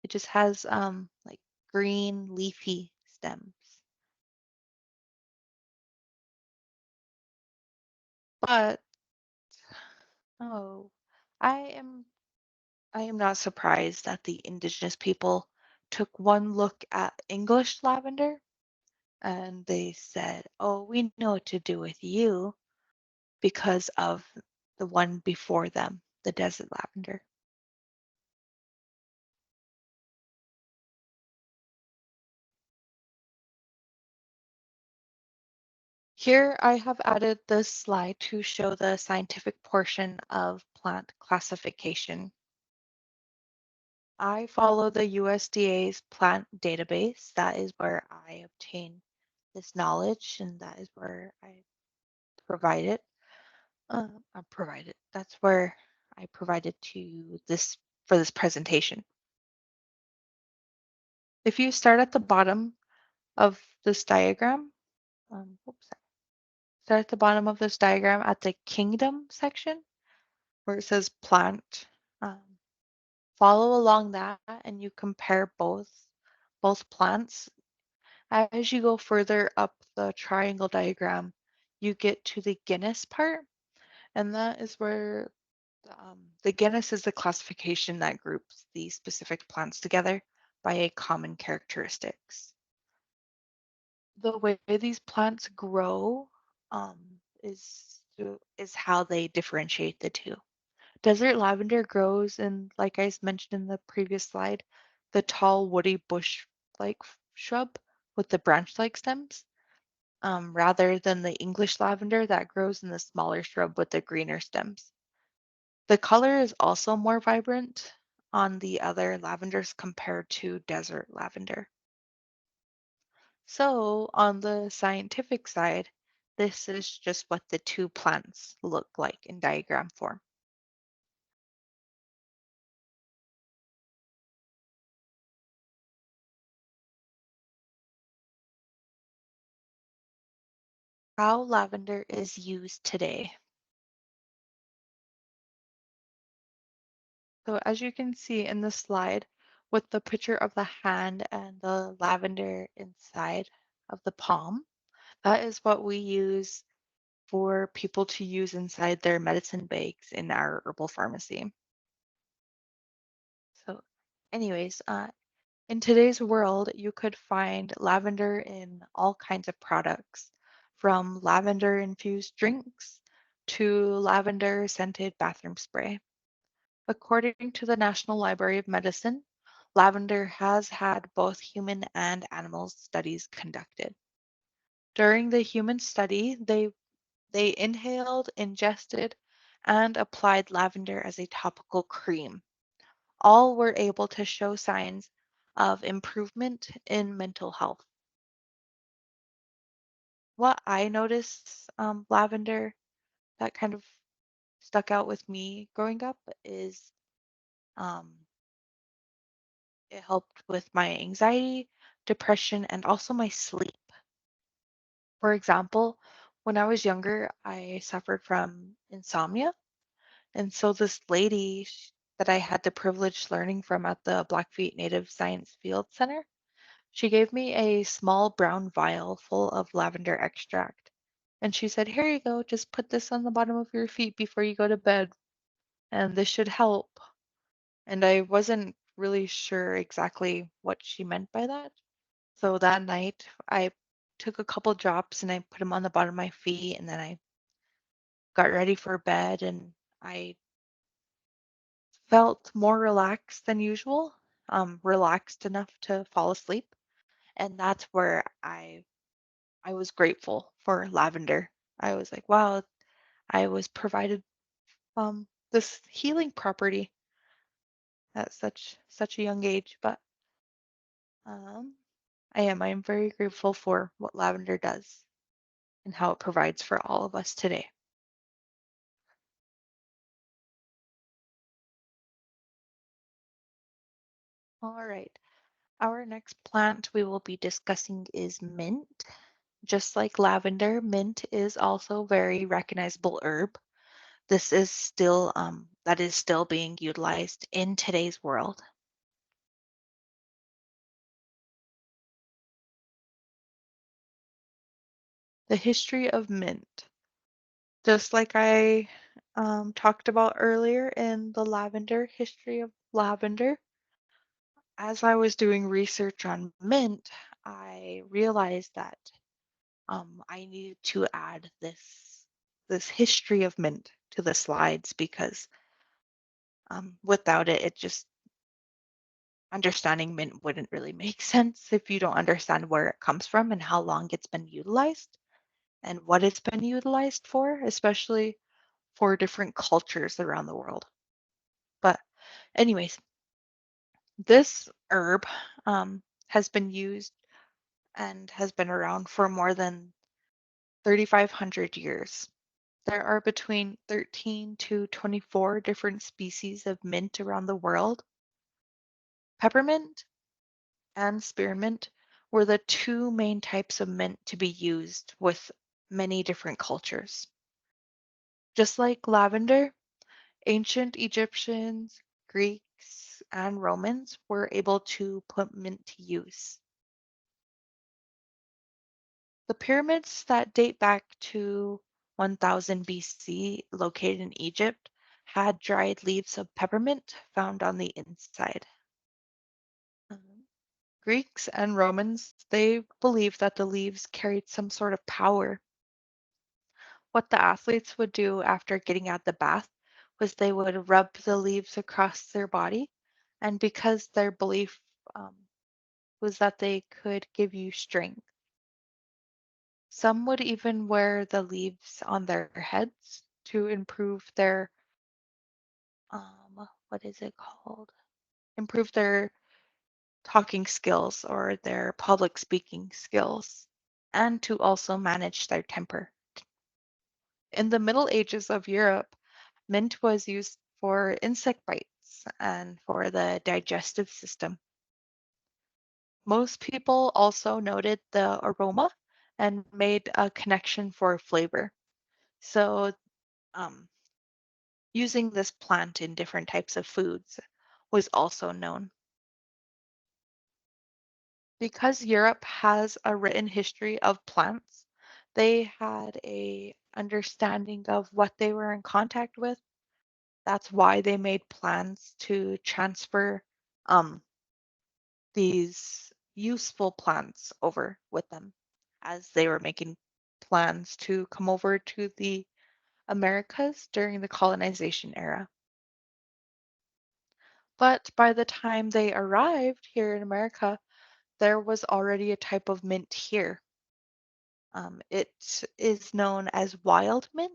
it just has like green leafy stems. But oh, I am I am not surprised that the indigenous people took one look at English lavender and they said, "Oh, we know what to do with you," because of the one before them, the desert lavender. Here I have added this slide to show the scientific portion of plant classification. I follow the USDA's plant database. That is where I obtain this knowledge and that is where I provide it. I provide it. That's where I provided to this for this presentation. If you start at the bottom of this diagram, oops, start at the bottom of this diagram at the kingdom section where it says plant. Um, Follow along that and you compare both plants. As you go further up the triangle diagram, you get to the Guinness part, and that is where the Guinness is the classification that groups the specific plants together by a common characteristics. The way these plants grow is how they differentiate the two. Desert lavender grows in, like I mentioned in the previous slide, the tall woody bush-like shrub with the branch-like stems, rather than the English lavender that grows in the smaller shrub with the greener stems. The color is also more vibrant on the other lavenders compared to desert lavender. So on the scientific side, this is just what the two plants look like in diagram form. How lavender is used today. So as you can see in the slide with the picture of the hand and the lavender inside of the palm, that is what we use for people to use inside their medicine bags in our herbal pharmacy. So anyways, in today's world, you could find lavender in all kinds of products, from lavender infused drinks to lavender scented bathroom spray. According to the National Library of Medicine, lavender has had both human and animal studies conducted. During the human study, they inhaled, ingested, and applied lavender as a topical cream. All were able to show signs of improvement in mental health. What I noticed lavender that kind of stuck out with me growing up is um, it helped with my anxiety, depression, and also my sleep. For example, when I was younger, I suffered from insomnia. And so this lady that I had the privilege learning from at the Blackfeet Native Science Field Center, she gave me a small brown vial full of lavender extract. And she said, "Here you go, just put this on the bottom of your feet before you go to bed, and this should help." And I wasn't really sure exactly what she meant by that. So that night, I took a couple drops and I put them on the bottom of my feet, and then I got ready for bed, and I felt more relaxed than usual, relaxed enough to fall asleep. And that's where I was grateful for lavender. I was like, wow, I was provided this healing property at such a young age. But um, I am very grateful for what lavender does and how it provides for all of us today. All right. Our next plant we will be discussing is mint. Just like lavender, mint is also very recognizable herb. This is still that is still being utilized in today's world. The history of mint. Just like I talked about earlier in the lavender history of lavender, as I was doing research on mint, I realized that I needed to add this history of mint to the slides because without it, it just understanding mint wouldn't really make sense if you don't understand where it comes from and how long it's been utilized and what it's been utilized for, especially for different cultures around the world. But, anyways, this herb has been used and has been around for more than 3,500 years. There are between 13 to 24 different species of mint around the world. Peppermint and spearmint were the two main types of mint to be used with many different cultures. Just like lavender, ancient Egyptians, Greeks, and Romans were able to put mint to use. The pyramids that date back to 1000 BC, located in Egypt, had dried leaves of peppermint found on the inside. Um, Greeks and Romans, they believed that the leaves carried some sort of power. What the athletes would do after getting out the bath was they would rub the leaves across their body, and because their belief um, was that they could give you strength. Some would even wear the leaves on their heads to improve their what is it called? Improve their talking skills or their public speaking skills, and to also manage their temper. In the Middle Ages of Europe, mint was used for insect bites and for the digestive system. Most people also noted the aroma and made a connection for flavor. So, um, Using this plant in different types of foods was also known. Because Europe has a written history of plants, they had a understanding of what they were in contact with. That's why they made plans to transfer um, these useful plants over with them as they were making plans to come over to the Americas during the colonization era. But by the time they arrived here in America, there was already a type of mint here. It is known as wild mint.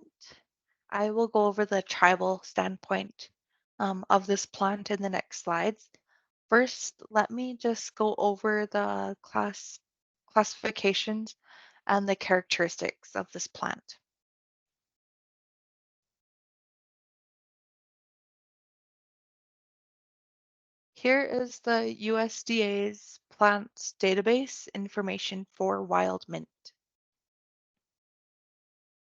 I will go over the tribal standpoint of this plant in the next slides. First, let me just go over the classifications and the characteristics of this plant. Here is the USDA's plants database information for wild mint.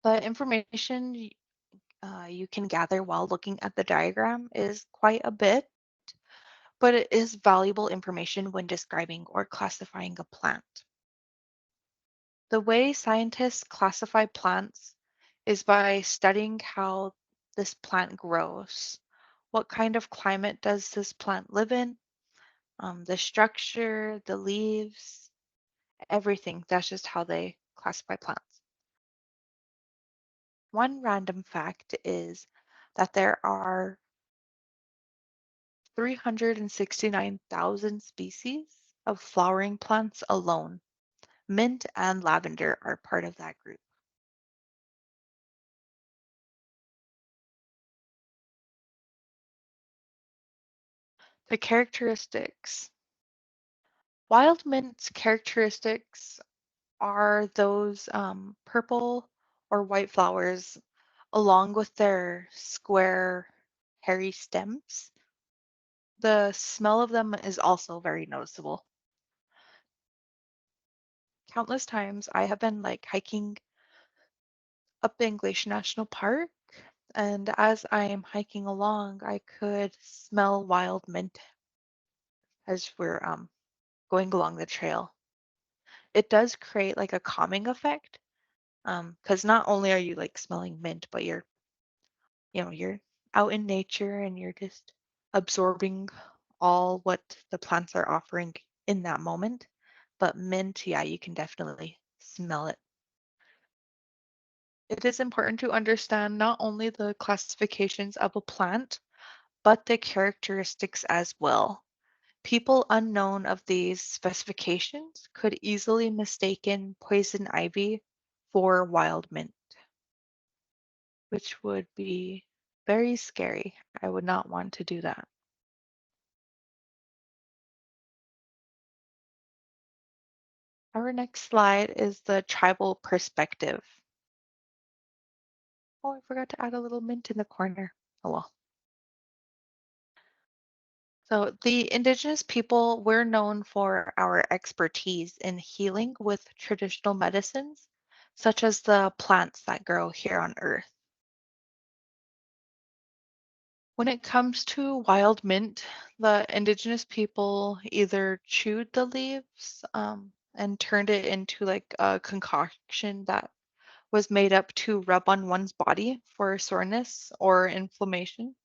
The information you can gather while looking at the diagram is quite a bit, but it is valuable information when describing or classifying a plant. The way scientists classify plants is by studying how this plant grows. What kind of climate does this plant live in? The structure, the leaves, everything. That's just how they classify plants. One random fact is that there are 369,000 species of flowering plants alone. Mint and lavender are part of that group. The characteristics. Wild mint's characteristics are those purple or white flowers along with their square, hairy stems. The smell of them is also very noticeable. Countless times I have been like hiking up in Glacier National Park, and as I am hiking along, I could smell wild mint as we're going along the trail. It does create like a calming effect, because not only are you like smelling mint, but you're out in nature and you're just absorbing all what the plants are offering in that moment. But mint, yeah, you can definitely smell it. It is important to understand not only the classifications of a plant, but the characteristics as well. People unknown of these specifications could easily mistaken poison ivy for wild mint, which would be very scary. I would not want to do that. Our next slide is the tribal perspective. Oh, I forgot to add a little mint in the corner. Oh well. So the indigenous people, we're known for our expertise in healing with traditional medicines, such as the plants that grow here on Earth. When it comes to wild mint, the indigenous people either chewed the leaves and turned it into like a concoction that was made up to rub on one's body for soreness or inflammation.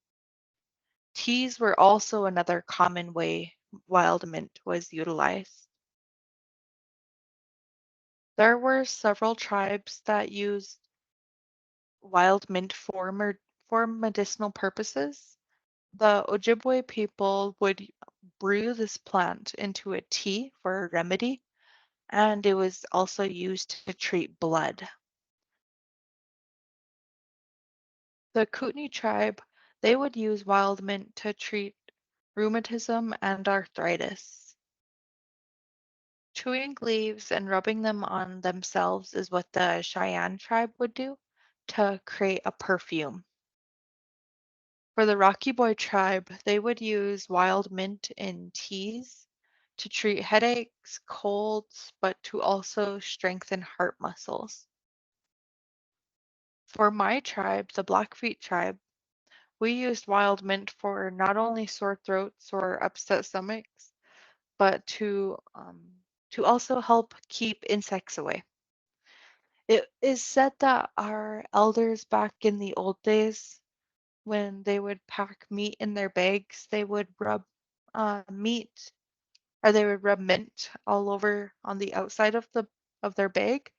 Teas were also another common way wild mint was utilized. There were several tribes that used wild mint for medicinal purposes. The Ojibwe people would brew this plant into a tea for a remedy, and it was also used to treat blood. The Kootenai tribe, they would use wild mint to treat rheumatism and arthritis. Chewing leaves and rubbing them on themselves is what the Cheyenne tribe would do to create a perfume. For the Rocky Boy tribe, they would use wild mint in teas to treat headaches, colds, but to also strengthen heart muscles. For my tribe, the Blackfeet tribe, We used wild mint for not only sore throats or upset stomachs, but to also help keep insects away. It is said that our elders back in the old days, when they would pack meat in their bags, they would rub meat or they would rub mint all over on the outside of their bag,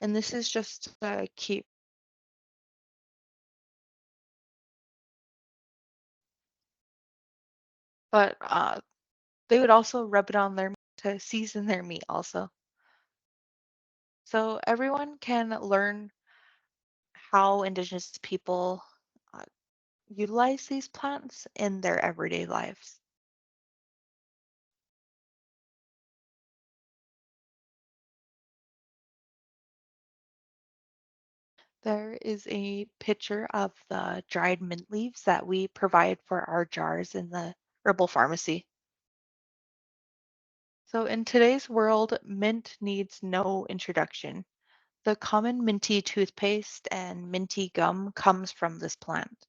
and this is just to keep. But they would also rub it on their meat to season their meat also. So everyone can learn how indigenous people uh, utilize these plants in their everyday lives. There is a picture of the dried mint leaves that we provide for our jars in the herbal pharmacy. So in today's world, mint needs no introduction. The common minty toothpaste and minty gum comes from this plant.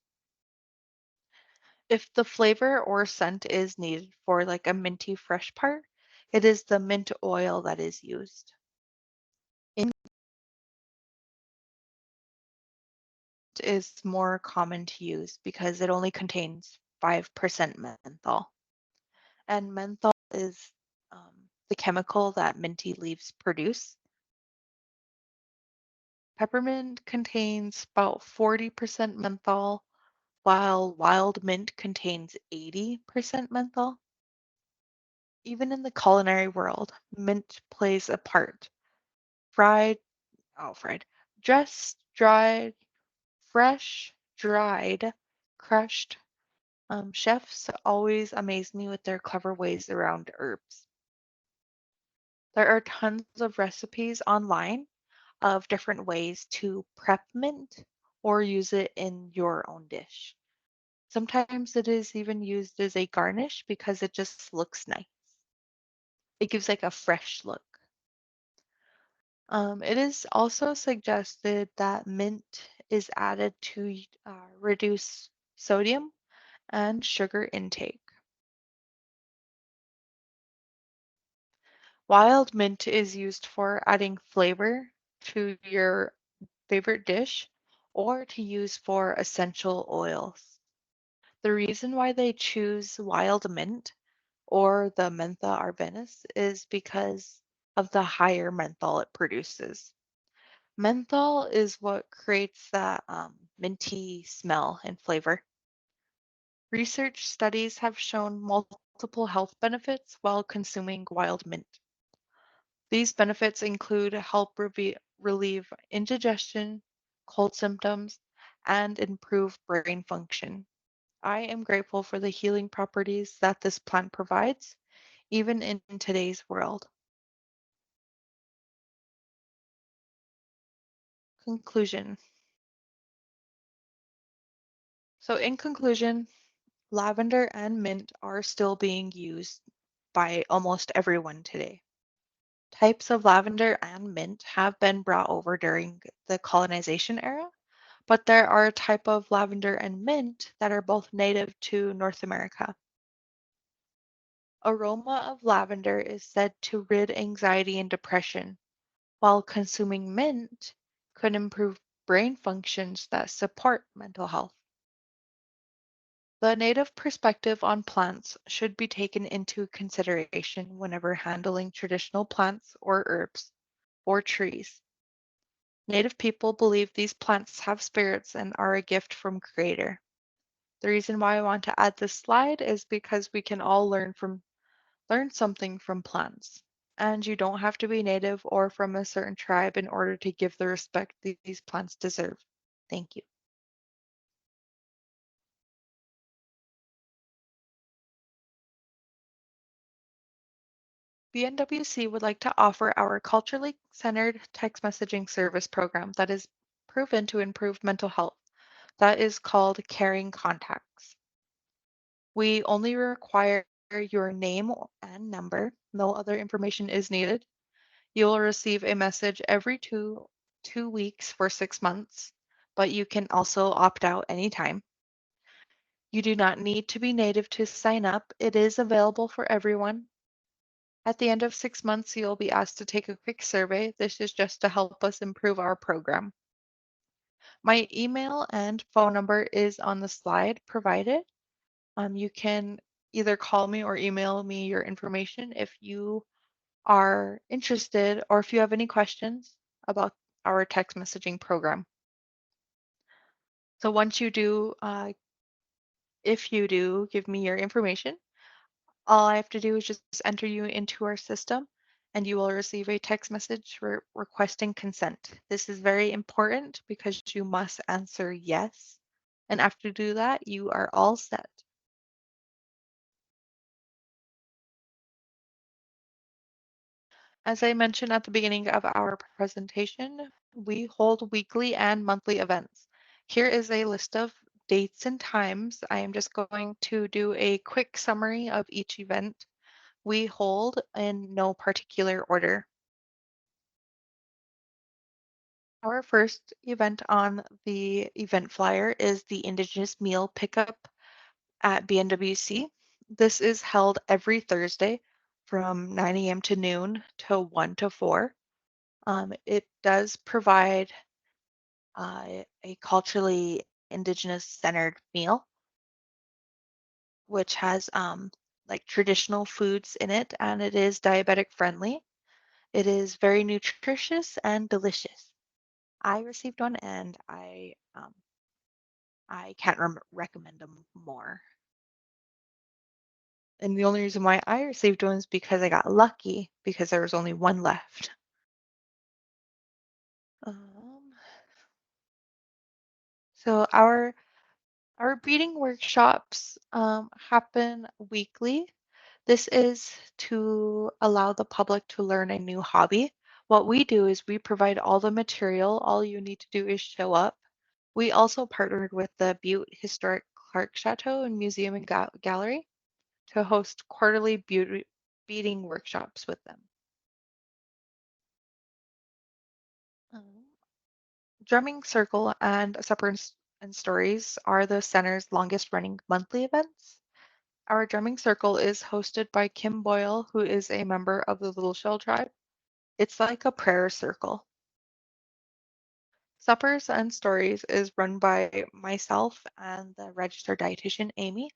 If the flavor or scent is needed for like a minty fresh part, it is the mint oil that is used. It is more common to use because it only contains 5% menthol. And menthol is the chemical that minty leaves produce. Peppermint contains about 40% menthol, while wild mint contains 80% menthol. Even in the culinary world, mint plays a part. Fried, fried, dressed, dried, fresh, dried, crushed. Chefs always amaze me with their clever ways around herbs. There are tons of recipes online of different ways to prep mint or use it in your own dish. Sometimes it is even used as a garnish because it just looks nice. It gives like a fresh look. It is also suggested that mint is added to reduce sodium and sugar intake. Wild mint is used for adding flavor to your favorite dish or to use for essential oils. The reason why they choose wild mint or the Mentha arborescens is because of the higher menthol it produces. Menthol is what creates that minty smell and flavor. Research studies have shown multiple health benefits while consuming wild mint. These benefits include help relieve indigestion, cold symptoms, and improve brain function. I am grateful for the healing properties that this plant provides, even in today's world. Conclusion. So, in conclusion, lavender and mint are still being used by almost everyone today. Types of lavender and mint have been brought over during the colonization era, but there are a type of lavender and mint that are both native to North America. Aroma of lavender is said to rid anxiety and depression, while consuming mint could improve brain functions that support mental health. The native perspective on plants should be taken into consideration whenever handling traditional plants or herbs or trees. Native people believe these plants have spirits and are a gift from Creator. The reason why I want to add this slide is because we can all learn something from plants. And you don't have to be native or from a certain tribe in order to give the respect these plants deserve. Thank you. BNWC would like to offer our culturally centered text messaging service program that is proven to improve mental health. That is called Caring Contacts. We only require your name and number. No other information is needed. You will receive a message every two weeks for 6 months, but you can also opt out anytime. You do not need to be native to sign up. It is available for everyone. At the end of 6 months, you'll be asked to take a quick survey. This is just to help us improve our program. My email and phone number is on the slide provided. You can either call me or email me your information if you are interested or if you have any questions about our text messaging program. So once you do, if you do give me your information, all I have to do is just enter you into our system and you will receive a text message requesting consent. This is very important because you must answer yes. And after you do that, you are all set. As I mentioned at the beginning of our presentation, we hold weekly and monthly events. Here is a list of dates and times. I am just going to do a quick summary of each event we hold in no particular order. Our first event on the event flyer is the Indigenous Meal Pickup at BNWC. This is held every Thursday from 9 a.m. to noon to 1 to 4. It does provide a culturally indigenous centered meal, which has like traditional foods in it, and it is diabetic friendly. It is very nutritious and delicious. I received one, and I can't recommend them more. And the only reason why I received one is because I got lucky because there was only one left. Um, so our breeding workshops happen weekly. This is to allow the public to learn a new hobby. What we do is we provide all the material. All you need to do is show up. We also partnered with the Butte Historic Clark Chateau and Museum and Gallery to host quarterly beauty beading workshops with them. Um, Drumming Circle and Supper and Stories are the center's longest running monthly events. Our drumming circle is hosted by Kim Boyle, who is a member of the Little Shell tribe. It's like a prayer circle. Suppers and Stories is run by myself and the registered dietitian, Amy.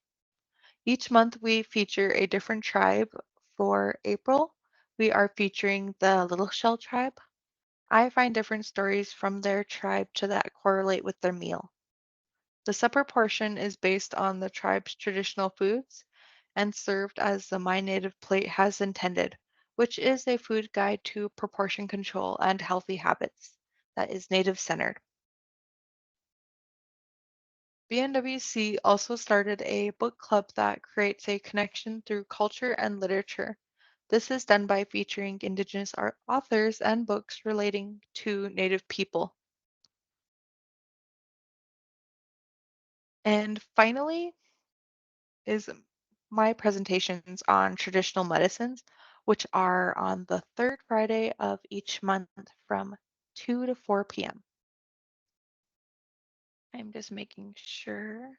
Each month we feature a different tribe. For April, we are featuring the Little Shell tribe. I find different stories from their tribe to that correlate with their meal. The supper portion is based on the tribe's traditional foods and served as the My Native Plate has intended, which is a food guide to proportion control and healthy habits that is native centered. BNWC also started a book club that creates a connection through culture and literature. This is done by featuring Indigenous authors and books relating to Native people. And finally is my presentations on traditional medicines, which are on the third Friday of each month from 2 to 4 p.m. I'm just making sure.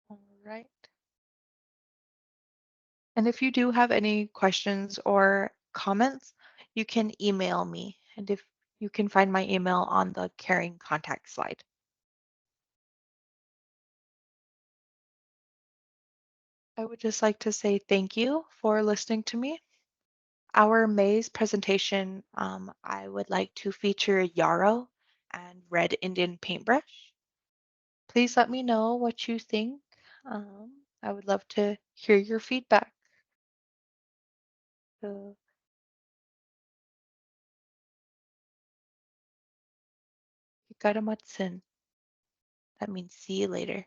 All right. And if you do have any questions or comments, you can email me. And if you can find my email on the caring contact slide. I would just like to say thank you for listening to me. Our May's presentation, I would like to feature yarrow and red Indian paintbrush. Please let me know what you think. I would love to hear your feedback. So, Ikaramatsun. That means see you later.